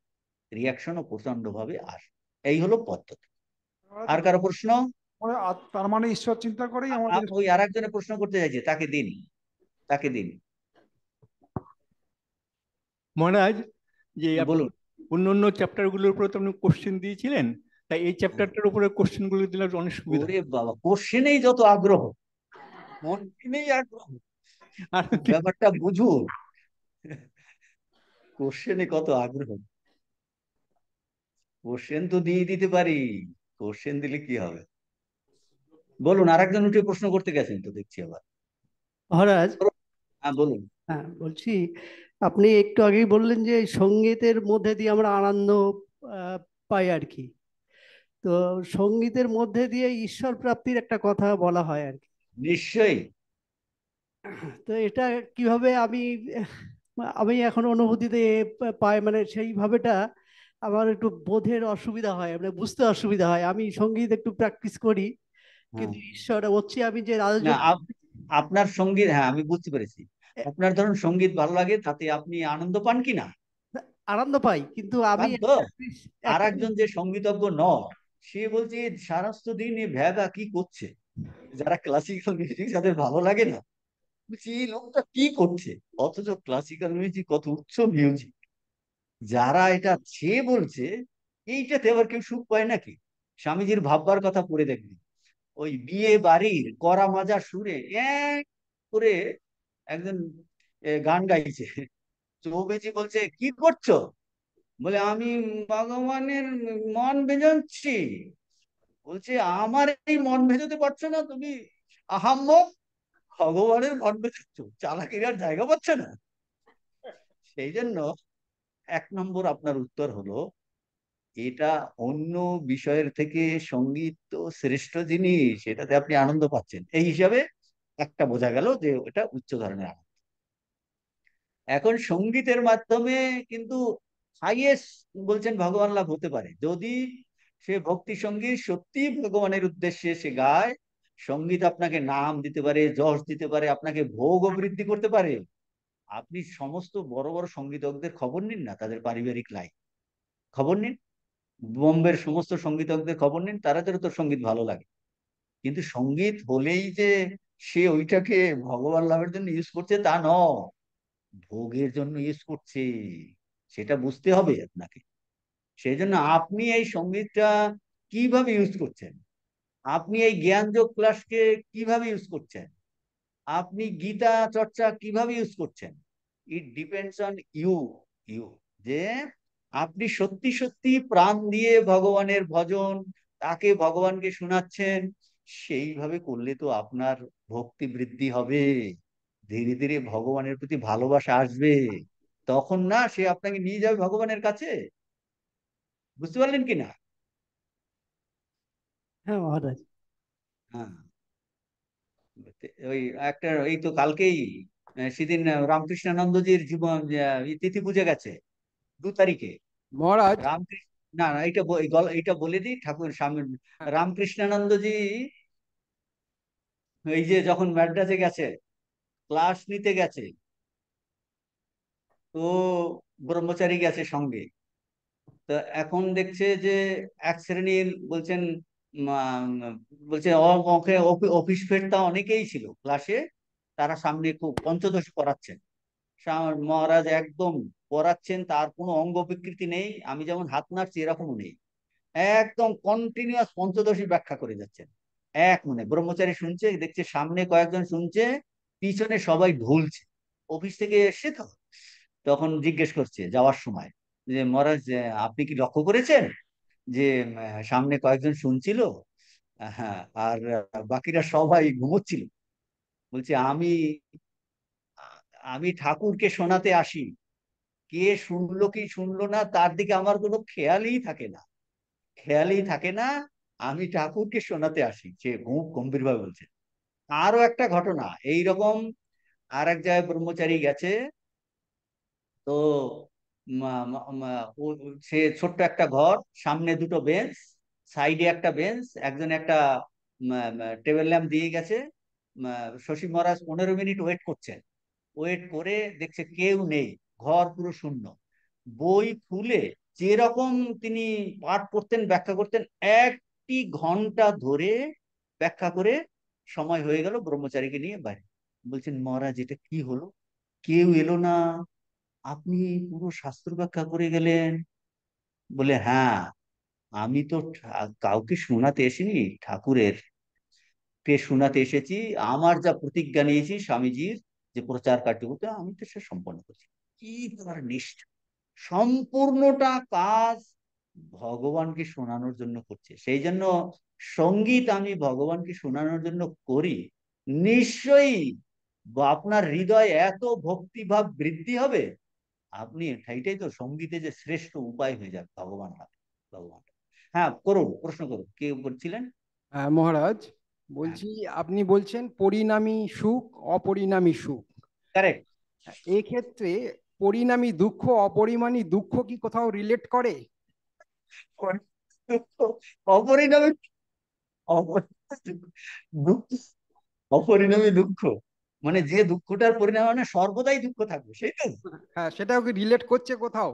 Speaker 1: রিয়াকশনও প্রচন্ড ভাবে আসবে। এই হলো পদ্ধতি।
Speaker 2: মহারাজ,
Speaker 1: আর কারো প্রশ্ন?
Speaker 2: তার মানে ঈশ্বর চিন্তা করেই আমাদের।
Speaker 1: ওই আর একজনে প্রশ্ন করতে চাইছে, তাকে দিন, তাকে দিন।
Speaker 3: মহারাজ, যে আপনি
Speaker 1: বলুন।
Speaker 3: অন্য অন্য চ্যাপ্টারগুলোর উপরে তো আপনি কোশ্চেন দিয়েছিলেন, তাই এই চ্যাপ্টারটার উপরে কোশ্চেনগুলো দিলে অনেক সুবিধা
Speaker 1: ওরে বাবা, কোশ্চেনেই যত আগ্রহ, কোশ্চেনেই আগ্রহ,
Speaker 3: আর
Speaker 1: ব্যাপারটা বুঝুন, কোশ্চেনে কত আগ্রহ। কোশ্চেন তো দিয়ে দিতে পারি, কোশ্চেন দিলে কি হবে? বলুন, আরেকজন উঠে প্রশ্ন করতে গেছেন তো দেখছি আবার।
Speaker 4: মহারাজ,
Speaker 1: হ্যাঁ বলুন।
Speaker 4: হ্যাঁ বলছি, আপনি একটু আগেই বললেন যে সঙ্গীতের মধ্যে দিয়ে আমরা আনন্দ পাই আর কি। তো সঙ্গীতের মধ্যে দিয়ে ঈশ্বর প্রাপ্তির একটা কথা বলা হয় আর কি।
Speaker 1: নিশ্চয়ই।
Speaker 4: তো এটা কিভাবে আমি আমি এখন অনুভূতিতে পাই, মানে সেইভাবেটা আমার একটু বোধের অসুবিধা হয়, মানে বুঝতে অসুবিধা হয়। আমি সঙ্গীত একটু প্র্যাকটিস করি,
Speaker 1: হ্যাঁ,
Speaker 4: কিন্তু ঈশ্বর হচ্ছে আমি যে
Speaker 1: না
Speaker 4: রাজযোগ।
Speaker 1: আপনার সঙ্গীত, হ্যাঁ আমি বুঝতে পেরেছি, আপনার ধরুন সঙ্গীত ভালো লাগে, তাতে আপনি আনন্দ পান কি না?
Speaker 4: আনন্দ পাই, কিন্তু আমি
Speaker 1: পান তো।
Speaker 4: একটা
Speaker 1: আর
Speaker 4: একটা
Speaker 1: একজন যে সঙ্গীতজ্ঞ নয়, সে বলছে সারাস্ত দিন এ ভ্যাগা কি করছে, যারা ক্লাসিক্যাল মিউজিক যাদের ভালো লাগে না, বলছি এই লোকটা কি করছে, অথচ ক্লাসিক্যাল মিউজিক কত উচ্চ মিউজিক, যারা এটা সে বলছে এইটাতে আবার কেউ সুখ পায় নাকি? স্বামীজির ভাববার কথা পড়ে দেখবি, ওই বিয়ে বাড়ির কড়া মাজার সুরে এক করে একজন গান গাইছে, চৌবেজি বলছে কি করছো, বলে আমি ভগবানের মন ভেজাচ্ছি। বলছে আমার এই মন ভেজাতে পারছো না তুমি, আহাম্মক, ভগবানের মন ভেজাচ্ছ, চালাকির আর জায়গা পাচ্ছে না। সেই জন্য 1 নম্বর আপনার উত্তর হলো, এটা অন্য বিষয়ের থেকে সঙ্গীত তো শ্রেষ্ঠ জিনিস, এটাতে আপনি আনন্দ পাচ্ছেন, এই হিসাবে একটা বোঝা গেল যে ওটা উচ্চ ধরনের আনন্দ। এখন সঙ্গীতের মাধ্যমে কিন্তু হাইয়েস্ট বলছেন ভগবান লাভ হতে পারে, যদি সে ভক্তি সঙ্গীত সত্যি ভগবানের উদ্দেশ্যে সে গায়। সঙ্গীত আপনাকে নাম দিতে পারে, যশ দিতে পারে, আপনাকে ভোগ বৃদ্ধি করতে পারে। আপনি সমস্ত বড় বড় সঙ্গীতজ্ঞদের খবর নিন না, তাদের পারিবারিক লাইফ খবর নিন, বোম্বের সমস্ত সঙ্গীতজ্ঞদের খবর নিন, তাদের তো সঙ্গীত ভালো লাগে, কিন্তু সঙ্গীত হলেই যে সে ওইটাকে ভগবান লাভের জন্য ইউজ করছে তা নয়, ভোগের জন্য ইউজ করছে, সেটা বুঝতে হবে আপনাকে। সেই জন্য আপনি এই সঙ্গীতটা কিভাবে ইউজ করছেন, আপনি এই জ্ঞানযোগ ক্লাসকে কিভাবে ইউজ করছেন, আপনি গীতা চর্চা কিভাবে ইউজ করছেন, it depends on you. You যে আপনি সত্যি সত্যি প্রাণ দিয়ে ভগবানের ভজন, তাকে ভগবানকে শোনাচ্ছেন, সেইভাবে করলে তো আপনার ভক্তি বৃদ্ধি হবে, ধীরে ধীরে ভগবানের প্রতি ভালোবাসা আসবে, তখন না সে আপনাকে নিয়ে যাবে ভগবানের কাছে। বুঝতে পারলেন কিনা?
Speaker 4: হ্যাঁ মহারাজ।
Speaker 1: হ্যাঁ, ওই একটা এই তো কালকেই সেদিন রামকৃষ্ণানন্দজির জীবন তিথি পুজো গেছে, 2 তারিখে।
Speaker 2: মহারাজ।
Speaker 1: রামকৃষ্ণ, না না, এইটা বলে দিই, ঠাকুর স্বামী
Speaker 2: হ্যাঁ,
Speaker 1: রামকৃষ্ণানন্দজি এই যে যখন ম্যাড্রাসে গেছে, ক্লাস নিতে গেছে, তো ব্রহ্মচারী গেছে সঙ্গে, তো এখন দেখছে যে এক শ্রেণীর বলছেন বলছে ওকে অফিস ফেরতা অনেকেই ছিল ক্লাসে, তারা সামনে খুব পঞ্চদশী পড়াচ্ছেন, মহারাজ একদম পড়াচ্ছেন, তার কোনো অঙ্গ বিকৃতি নেই, আমি যেমন হাত নাড়ছি এরকমও নেই, একদম কন্টিনিউয়াস পঞ্চদশী ব্যাখ্যা করে যাচ্ছেন। এক মনে ব্রহ্মচারী শুনছে, দেখছে সামনে কয়েকজন শুনছে, পিছনে সবাই ঢুলছে, অফিস থেকে এসছে তো, তখন জিজ্ঞেস করছে যাওয়ার সময় যে মহারাজ আপনি কি লক্ষ্য করেছেন যে সামনে কয়েকজন শুনছিল, হ্যাঁ, আর বাকিরা সবাই ঘুমোচ্ছিল। বলছে আমি আমি ঠাকুরকে শোনাতে আসি, কে শুনলো কি শুনলো না তার দিকে আমার কোনো খেয়ালই থাকে না, খেয়ালই থাকে না। আমি ঠাকুরকে শোনাতে আসি, সে খুব গম্ভীর ভাবে বলছে। আরো একটা ঘটনা এইরকম, আর এক জায়গায় ব্রহ্মচারী গেছে। তো সে ছোট্ট একটা ঘর, সামনে দুটো বেঞ্চ, সাইডে একটা বেঞ্চ, একজন একটা টেবিল ল্যাম্প দিয়ে গেছে। শশী মহারাজ 15 মিনিট ওয়েট করছেন। ওয়েট করে দেখছে কেউ নেই, ঘর পুরো শূন্য। বই খুলে যেরকম তিনি পাঠ করতেন, ব্যাখ্যা করতেন, একটি ঘন্টা ধরে ব্যাখ্যা করে সময় হয়ে গেল, ব্রহ্মচারীকে নিয়ে বাইরে। বলছেন মহারাজ এটা কি হলো, কেউ এলো না, আপনি পুরো শাস্ত্র ব্যাখ্যা করে গেলেন। বলে হ্যাঁ, আমি তো কাউকে শোনাতে এসিনি, ঠাকুরের কে শোনাতে এসেছি। আমার যা প্রতিজ্ঞা নিয়েছি স্বামীজির, যে প্রচার কার্য করতে, আমি তো সে সম্পন্ন করছি। কি তার নিষ্ঠা, সম্পূর্ণটা কাজ ভগবানকে শোনানোর জন্য করছে। সেই জন্য সঙ্গীত আমি ভগবানকে শোনানোর জন্য করি, নিশ্চয়ই আপনার হৃদয়ে এত ভক্তিভাব বৃদ্ধি হবে, আপনি এইটাই তো সঙ্গীতে যে শ্রেষ্ঠ উপায় হয়ে যাবে ভগবান হাতে, ভগবান। হ্যাঁ, করুন, প্রশ্ন করুন, কে বলছিলেন?
Speaker 5: হ্যাঁ মহারাজ,
Speaker 1: হ্যাঁ,
Speaker 5: বলছি আপনি বলছেন পরিণামী সুখ অপরিণামী সুখ।
Speaker 1: কারেক্ট।
Speaker 5: এক্ষেত্রে পরিণামী দুঃখ অপরিণামী দুঃখ কি কোথাও রিলেট করে?
Speaker 1: অপরিণামী, অপরিণামী দুঃখ, অপরিণামী দুঃখ মানে যে দুঃখটার পরিণাম মানে সর্বদাই দুঃখ থাকবে, সেই তো,
Speaker 5: হ্যাঁ, সেটাও কি রিলেট করছে কোথাও?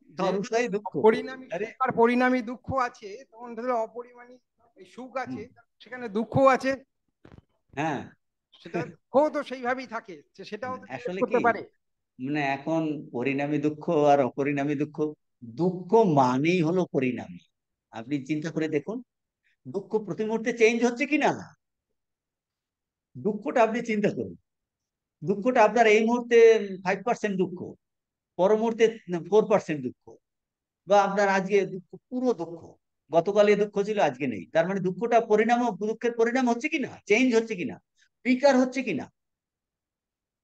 Speaker 5: যে
Speaker 1: সর্বদাই দুঃখ।
Speaker 5: পরিণামী
Speaker 1: আরে
Speaker 5: সুখ আর পরিণামী দুঃখ আছে, তখন ধরো অপরিণামী সুখ আছে,
Speaker 1: হুম,
Speaker 5: সেখানে দুঃখও আছে।
Speaker 1: হ্যাঁ,
Speaker 5: সেটা দুঃখও তো সেইভাবেই থাকে, সেটাও তো রিলেট
Speaker 1: আসলে
Speaker 5: করতে
Speaker 1: কি,
Speaker 5: পারে।
Speaker 1: মানে এখন পরিণামী দুঃখ আর অপরিণামী দুঃখ, দুঃখ মানেই হলো পরিণামী। আপনি চিন্তা করে দেখুন, দুঃখ প্রতি মুহূর্তে চেঞ্জ হচ্ছে কিনা। দুঃখটা আপনি চিন্তা করুন, দুঃখটা আপনার এই মুহূর্তে 5% দুঃখ, পর মুহূর্তে 4% দুঃখ, বা আপনার আজকে দুঃখ, পুরো দুঃখ, গতকাল এ দুঃখ ছিল আজকে নেই। তার মানে দুঃখটা পরিণাম, দুঃখের পরিণাম হচ্ছে কিনা, চেঞ্জ হচ্ছে কিনা, বিকার হচ্ছে কিনা,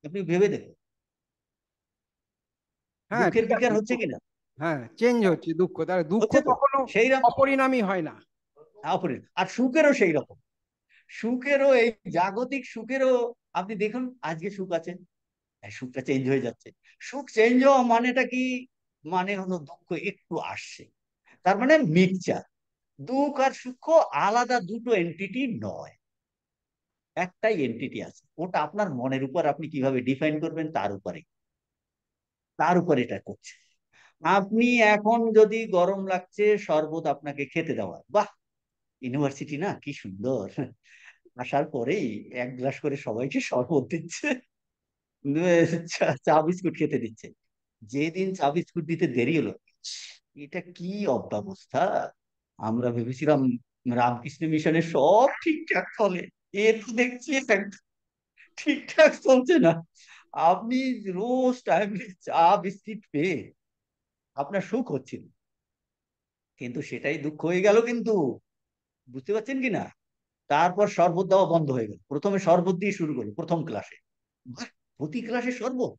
Speaker 1: আপনি ভেবে দেখুন,
Speaker 5: হ্যাঁ
Speaker 1: দুঃখের
Speaker 5: ঠিক
Speaker 1: বিকার
Speaker 5: আছে।
Speaker 1: হচ্ছে কিনা।
Speaker 5: হ্যাঁ, চেঞ্জ হচ্ছে দুঃখ, তাহলে দুঃখ
Speaker 1: হচ্ছে তো
Speaker 5: কখনো
Speaker 1: সেই রকম।
Speaker 5: অপরিণামী হয় না।
Speaker 1: অপরিণাম। আর সুখেরও সেই রকম, সুখেরও এই জাগতিক সুখেরও আপনি দেখুন, আজকে সুখ আছে, সুখটা চেঞ্জ হয়ে যাচ্ছে। সুখ চেঞ্জ হওয়া মানেটা কি, মানে হলো দুঃখ একটু আসছে, তার মানে মিক্সচার। দুঃখ আর সুখ আলাদা দুটো এন্টিটি নয়, একটাই এন্টিটি আছে, ওটা আপনার মনের উপর আপনি কিভাবে ডিফাইন করবেন তার উপরে, তার উপর এটা করছে। আপনি এখন যদি গরম লাগছে, শরবত আপনাকে খেতে দেওয়া, বাহ, ইউনিভার্সিটি না, কি সুন্দর, আসার পরেই 1 গ্লাস করে সবাইকে শরবত দিচ্ছে, চা বিস্কুট খেতে দিচ্ছে। যেদিন চা বিস্কুট দিতে দেরি হলো, এটা কি অব্যবস্থা, আমরা ভেবেছিলাম রামকৃষ্ণ মিশনের সব ঠিকঠাক চলে, এ তো দেখছি একদম ঠিকঠাক চলছে না। আপনি রোজ টাইমলি চা বিস্কিট পেয়ে আপনার সুখ হচ্ছিল, কিন্তু সেটাই দুঃখ হয়ে গেল কিন্তু, বুঝতে পারছেন কিনা। তারপর শরবত দেওয়া বন্ধ হয়ে গেল, প্রথমে শরবত দিয়ে শুরু করলো প্রথম ক্লাসে, প্রতি ক্লাসে শরবত,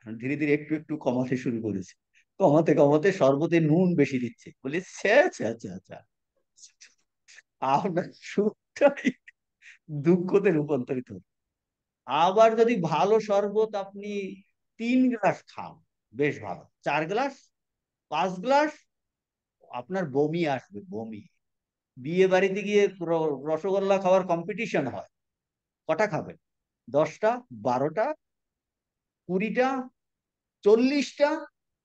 Speaker 1: ধীরে ধীরে একটু একটু কমাতে শুরু করেছে, কমাতে কমাতে শরবতে নুন বেশি দিচ্ছে, বলে ছ্যা ছ্যা ছ্যা ছ্যা, আপনার সুখটাই দুঃখতে রূপান্তরিত হলো। আবার যদি ভালো শরবত আপনি 3 গ্লাস খান, বেশ ভালো, 4 গ্লাস, 5 গ্লাস, আপনার বমি আসবে, বমি। বিয়ে বাড়িতে গিয়ে রসগোল্লা খাওয়ার কম্পিটিশন হয়, কটা খাবেন, 10টা, 12টা, 20টা, 40টা,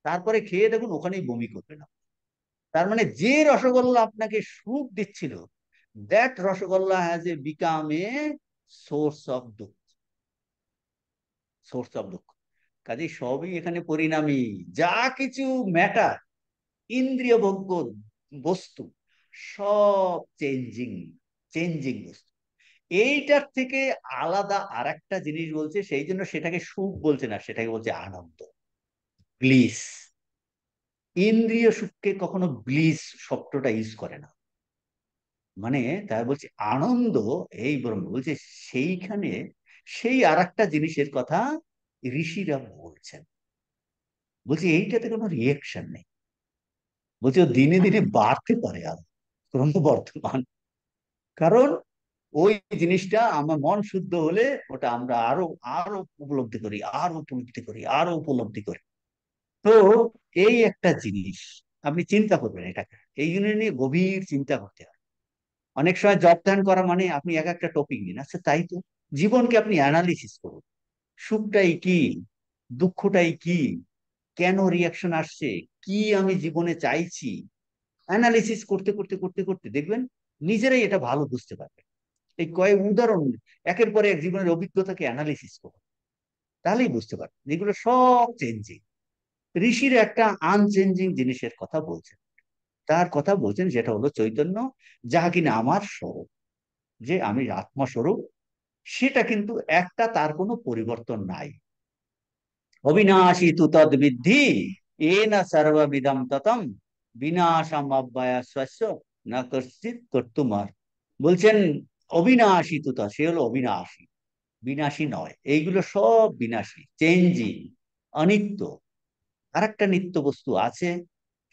Speaker 1: তারপরে খেয়ে দেখুন ওখানেই বমি করবে না। তার মানে যে রসগোল্লা আপনাকে সুখ দিচ্ছিল, that rasgulla has a become a source of দুঃখ, সোর্স অফ দুঃখ। কাজে সবই এখানে পরিণামী, যা কিছু ম্যাটার, ইন্দ্রিয় ভোগ্য বস্তু, সব চেঞ্জিং, চেঞ্জিং বস্তু। এইটার থেকে আলাদা আর একটা জিনিস বলছে, সেই জন্য সেটাকে সুখ বলছে না, সেটাকে বলছে আনন্দ, ব্লিস। ইন্দ্রিয় সুখকে কখনো ব্লিস শব্দটা ইউজ করে না। মানে তাই বলছে আনন্দ, এই ব্রহ্ম বলছে সেইখানে সেই আর একটা জিনিসের কথা ঋষিরা বলছেন। বলছে এইটাতে কোনো রিয়েকশন নেই। বলছে ও দিনে দিনে বাড়তে পারে আর ক্রমবর্ধমান। কারণ ওই জিনিসটা আমার মন শুদ্ধ হলে ওটা আমরা আরো আরো উপলব্ধি করি, আরো উপলব্ধি করি, আরো উপলব্ধি করি। তো এই একটা জিনিস আপনি চিন্তা করবেন, এটাকে এই জন্য নিয়ে গভীর চিন্তা করতে হবে। অনেক সময় জব ধ্যান করা মানে আপনি এক একটা টপিক নিন, আচ্ছা তাই তো জীবনকে আপনি অ্যানালিসিস করুন। সুখটাই কি, দুঃখটাই কি, কেন রিয়াকশন আসছে, কি আমি জীবনে চাইছি, অ্যানালিসিস করতে করতে করতে করতে দেখবেন নিজেরাই এটা ভালো বুঝতে পারবেন। এই কয়েক উদাহরণ একের পরে এক জীবনের অভিজ্ঞতাকে অ্যানালিসিস করুন, তাহলেই বুঝতে পারবেন এগুলো সব চেঞ্জিং। ঋষির একটা আনচেঞ্জিং জিনিসের কথা বলছেন, তার কথা বলছেন যেটা হলো চৈতন্য, যাহা কিনা আমার স্বরূপ, যে আমি আত্মস্বরূপ, সেটা কিন্তু একটা, তার কোনো পরিবর্তন নাই। অবিনাশী তু তদ্বিদ্ধি এনা সর্ববিদম ততম বিনাশাম অব্যয়স্য না কশ্চিৎ কর্তুমার। বলছেন অবিনাশী তু, সে হলো অবিনাশী, বিনাশী নয়। এইগুলো সব বিনাশী, চেঞ্জিং, অনিত্য। আর একটা নিত্য বস্তু আছে,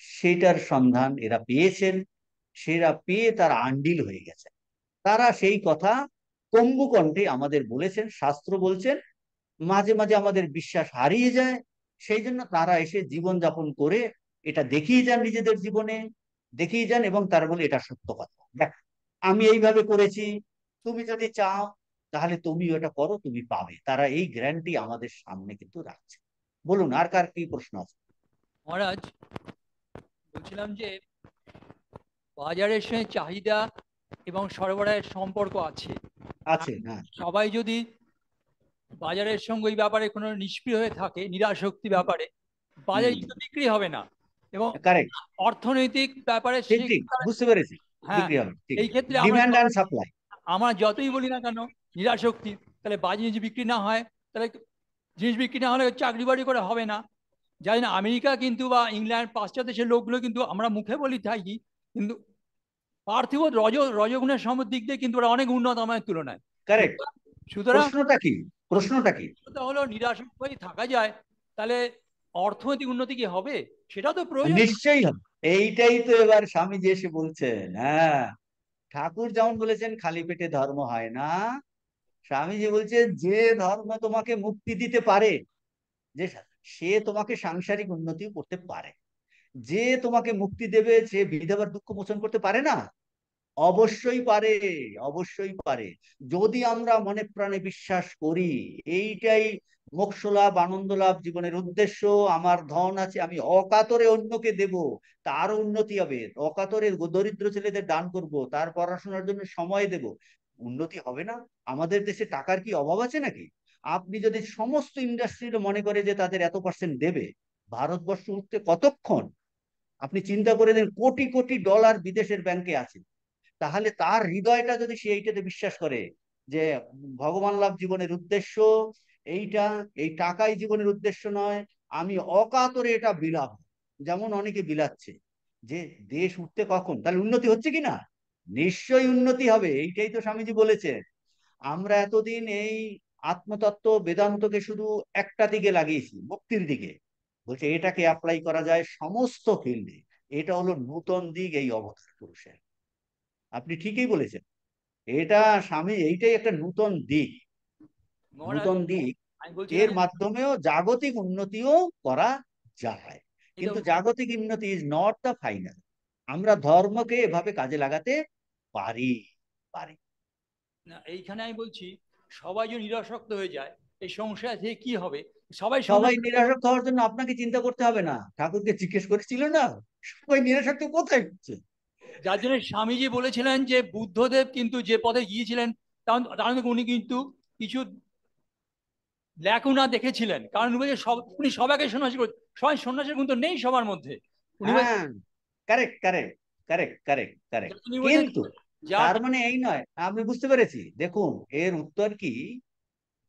Speaker 1: সেটার সন্ধান এরা পেয়েছেন, সেরা পেয়ে তারা আন্ডিল হয়ে গেছে। তারা সেই কথা কম্বুকণ্ঠে আমাদের বলেছেন, শাস্ত্র বলছেন। মাঝে মাঝে আমাদের বিশ্বাস হারিয়ে যায়, সেই জন্য তারা এসে জীবন যাপন করে এটা দেখিয়ে যান, নিজেদের জীবনে দেখিয়ে যান, এবং তারা বলে এটা সত্য কথা, দেখ আমি এইভাবে করেছি, তুমি যদি চাও তাহলে তুমি ওটা করো, তুমি পাবে। তারা এই গ্যারান্টি আমাদের সামনে কিন্তু রাখছে। বলুন আর কার কি প্রশ্ন আছে?
Speaker 6: মহারাজ, বলছিলাম যে বাজারের সঙ্গে চাহিদা এবং সরবরাহের সম্পর্ক আছে।
Speaker 1: আছে, হ্যাঁ।
Speaker 6: সবাই যদি বাজারের সঙ্গে ওই ব্যাপারে কোনো নিষ্ক্রিয় হয়ে থাকে, নিরাসক্তি ব্যাপারে, বাজারে কিন্তু বিক্রি হবে না। এবং
Speaker 1: কারেক্ট,
Speaker 6: অর্থনৈতিক ব্যাপারে
Speaker 1: ঠিক ঠিক বুঝতে পেরেছি।
Speaker 6: হ্যাঁ,
Speaker 1: বিক্রি হবে, ঠিক।
Speaker 6: এই ক্ষেত্রে
Speaker 1: ডিমান্ড অ্যান্ড সাপ্লাই।
Speaker 6: আমরা যতই বলি না কেন নিরাসক্তি, তাহলে বাজারে যদি বিক্রি না হয়, তাহলে জিনিস বিক্রি না হলে চাকরি বাড়ি করে হবে না। জানি না আমেরিকা কিন্তু বা ইংল্যান্ড, পাশ্চাত্য দেশের লোকগুলো কিন্তু আমরা মুখে বলি থাকি, কিন্তু পার্থিব রজগুণের দিক দিয়ে কিন্তু ওরা অনেক উন্নত আমাদের তুলনায়।
Speaker 1: কারেক্ট।
Speaker 6: সুতরাং
Speaker 1: প্রশ্নটা কি, প্রশ্নটা কি?
Speaker 6: হলো নিরাসক্ত হয়ে থাকা যায়, তাহলে অর্থনৈতিক উন্নতি কি হবে? সেটা তো প্রয়োজন।
Speaker 1: নিশ্চয়ই হবে। এইটাই তো এবার স্বামীজি এসে বলছেন। হ্যাঁ, ঠাকুর যেমন বলেছেন খালি পেটে ধর্ম হয় না, স্বামীজি বলছে যে ধর্ম তোমাকে মুক্তি দিতে পারে, যে সে তোমাকে সাংসারিক উন্নতি করতে পারে, যে তোমাকে মুক্তি দেবে, সে বিধবার দুঃখ মোচন করতে পারে না? অবশ্যই পারে, অবশ্যই পারে। যদি আমরা মনে প্রাণে বিশ্বাস করি এইটাই মোক্ষ লাভ, আনন্দ লাভ, জীবনের উদ্দেশ্য, আমার ধন আছে আমি অকাতরে অন্যকে দেব, তার উন্নতি হবে, অকাতরে দরিদ্র ছেলেদের দান করব, তার পড়াশোনার জন্য সময় দেব, উন্নতি হবে না? আমাদের দেশে টাকার কি অভাব আছে নাকি? আপনি যদি সমস্ত ইন্ডাস্ট্রির মনে করে যে তাদের এত পার্সেন্ট দেবে, ভারতবর্ষ উঠতে কতক্ষণ? আপনি চিন্তা করে দিন, কোটি কোটি ডলার বিদেশের ব্যাংকে আছে। তাহলে তার হৃদয়টা যদি সে এইটাতে বিশ্বাস করে যে ভগবান লাভ জীবনের উদ্দেশ্য, এইটা, এই টাকাই জীবনের উদ্দেশ্য নয়, আমি অকাতরে এটা বিলাপ, যেমন অনেকে বিলাচ্ছে, যে দেশ উঠতে কখন, তাহলে উন্নতি হচ্ছে কি না? নিশ্চয়ই উন্নতি হবে। এইটাই তো স্বামীজি বলেছে। আমরা এতদিন এই আত্মতত্ত্ব বেদান্তকে শুধু একটা দিকে লাগিয়েছি, মুক্তির দিকে। বলছে এটাকে অ্যাপ্লাই করা যায় সমস্ত ফিল্ডে। এটা হলো নূতন দিক এই অবতার পুরুষের। আপনি ঠিকই বলেছেন, এটা স্বামী, এইটাই একটা নূতন দিক,
Speaker 6: মহারাজ,
Speaker 1: নূতন দিক।
Speaker 6: আমি
Speaker 1: এর
Speaker 6: বলছিলাম
Speaker 1: মাধ্যমেও জাগতিক উন্নতিও করা যায়, কিন্তু জাগতিক উন্নতি ইজ নট দ্য ফাইনাল। আমরা ধর্মকে এভাবে কাজে লাগাতে পারি, পারি।
Speaker 6: না, এইখানে আমি বলছি সবাই যদি নিরাসক্ত হয়ে যায় এই সংসার থেকে কি হবে? সবাই
Speaker 1: সবাই নিরাসক্ত হওয়ার জন্য আপনাকে চিন্তা করতে হবে না। ঠাকুরকে জিজ্ঞেস করেছিল না, সবাই নিরাসক্ত কোথায় হচ্ছে?
Speaker 6: যার জন্য স্বামীজি বলেছিলেন যে বুদ্ধদেব কিন্তু যে পথে গিয়েছিলেন তার উনি কিন্তু কিছু ল্যাকুনা দেখেছিলেন, কারণ উনি সবাইকে সন্ন্যাসী করে, সবাই সন্ন্যাসীর গুণ তো নেই সবার মধ্যে। উনি
Speaker 1: হ্যাঁ, correct correct correct correct correct.
Speaker 6: উনি বলছেন
Speaker 1: কিন্তু
Speaker 6: যার
Speaker 1: তার মানে এই নয়, আমি বুঝতে পেরেছি। দেখুন এর উত্তর কি,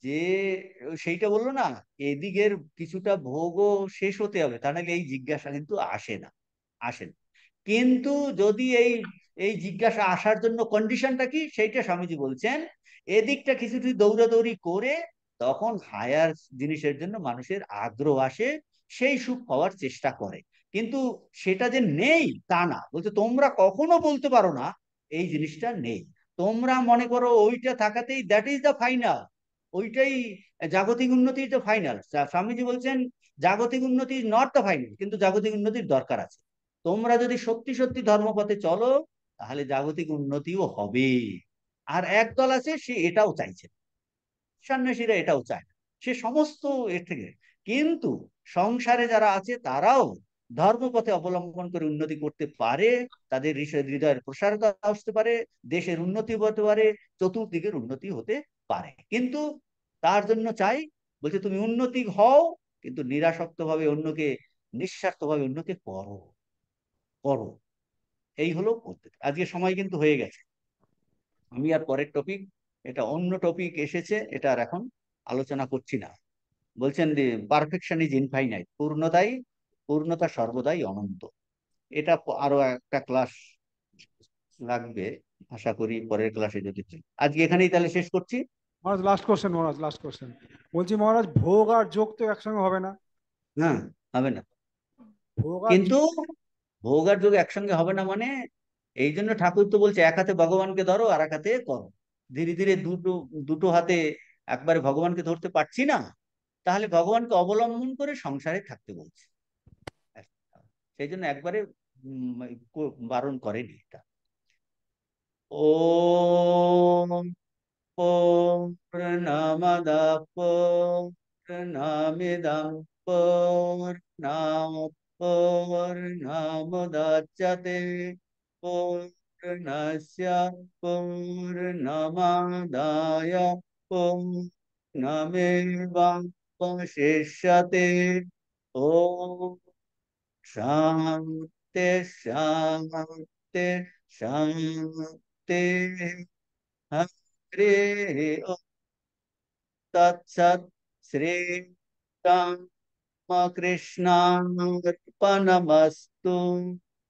Speaker 1: যে সেইটা বললো না, এদিকের কিছুটা ভোগও শেষ হতে হবে, তা নাহলে এই জিজ্ঞাসা কিন্তু আসে না। কিন্তু যদি এই এই জিজ্ঞাসা আসার জন্য কন্ডিশনটা কি, সেইটা স্বামীজি বলছেন, এদিকটা কিছুটি দৌড়াদৌড়ি করে তখন হায়ার জিনিসের জন্য মানুষের আগ্রহ আসে, সেই সুখ পাওয়ার চেষ্টা করে। কিন্তু সেটা যে নেই তা না, বলছে তোমরা কখনো বলতে পারো না এই জিনিসটা নেই। তোমরা মনে করো ওইটা থাকাতেই দ্যাট ইজ দ্য ফাইনাল, ওইটাই জাগতিক উন্নতি ইজ দ্য ফাইনাল। স্বামীজি বলছেন জাগতিক উন্নতি ইজ নট দ্য ফাইনাল, কিন্তু জাগতিক উন্নতির দরকার আছে। তোমরা যদি সত্যি সত্যি ধর্মপথে চলো তাহলে জাগতিক উন্নতিও হবে। আর একদল আছে সে এটাও চাইছে, সন্ন্যাসীরা এটাও চায় না, সে সমস্ত এর থেকে। কিন্তু সংসারে যারা আছে তারাও ধর্মপথে অবলম্বন করে উন্নতি করতে পারে, তাদের হৃদয়ের প্রসারতা আসতে পারে, দেশের উন্নতি হতে পারে, চতুর্দিকের উন্নতি হতে পারে। কিন্তু তার জন্য চাই, বলছে তুমি উন্নতি হও কিন্তু নিরাসক্ত ভাবে অন্যকে, নিঃস্বার্থ ভাবে অন্যকে করো করো। এই হলো পদ্ধতি। আজকে সময় কিন্তু হয়ে গেছে, আমি আর পরের টপিক, এটা অন্য টপিক এসেছে, এটা আর এখন আলোচনা করছি না। বলছেন যে পারফেকশন ইজ ইনফাইনাইট, পূর্ণতা সর্বদাই অনন্ত। এটা আরো একটা ক্লাস লাগবে, আশা করি পরের ক্লাসে যদি আজকে এখানেই তাহলে শেষ করছি।
Speaker 2: মহারাজ লাস্ট কোশ্চেন, মহারাজ লাস্ট কোশ্চেন। বলছি মহারাজ, ভোগ আর যোগ তো একসঙ্গে হবে না।
Speaker 1: হ্যাঁ, হবে না।
Speaker 2: ভোগ আর
Speaker 1: কিন্তু ভোগ আর যোগ একসঙ্গে হবে না মানে, এই জন্য ঠাকুর তো বলছে এক হাতে ভগবানকে ধরো আর এক হাতে করো। ধীরে ধীরে দুটো দুটো হাতে একবারে ভগবানকে ধরতে পারছি না, তাহলে ভগবানকে অবলম্বন করে সংসারে থাকতে বলছে। সেই জন্য একবারে বারণ করেনি এটা। ওম পূর্ণমদ পূর্ণমিদং পূর্ণাৎ পূর্ণমুদচ্যতে পূর্ণস্য পূর্ণমাদায় পূর্ণমেবাবশিষ্যতে। ওম শান্তি শান্তি শান্তি। হরে ওম তৎসৎ। শ্রী রামকৃষ্ণার্পণমস্তু।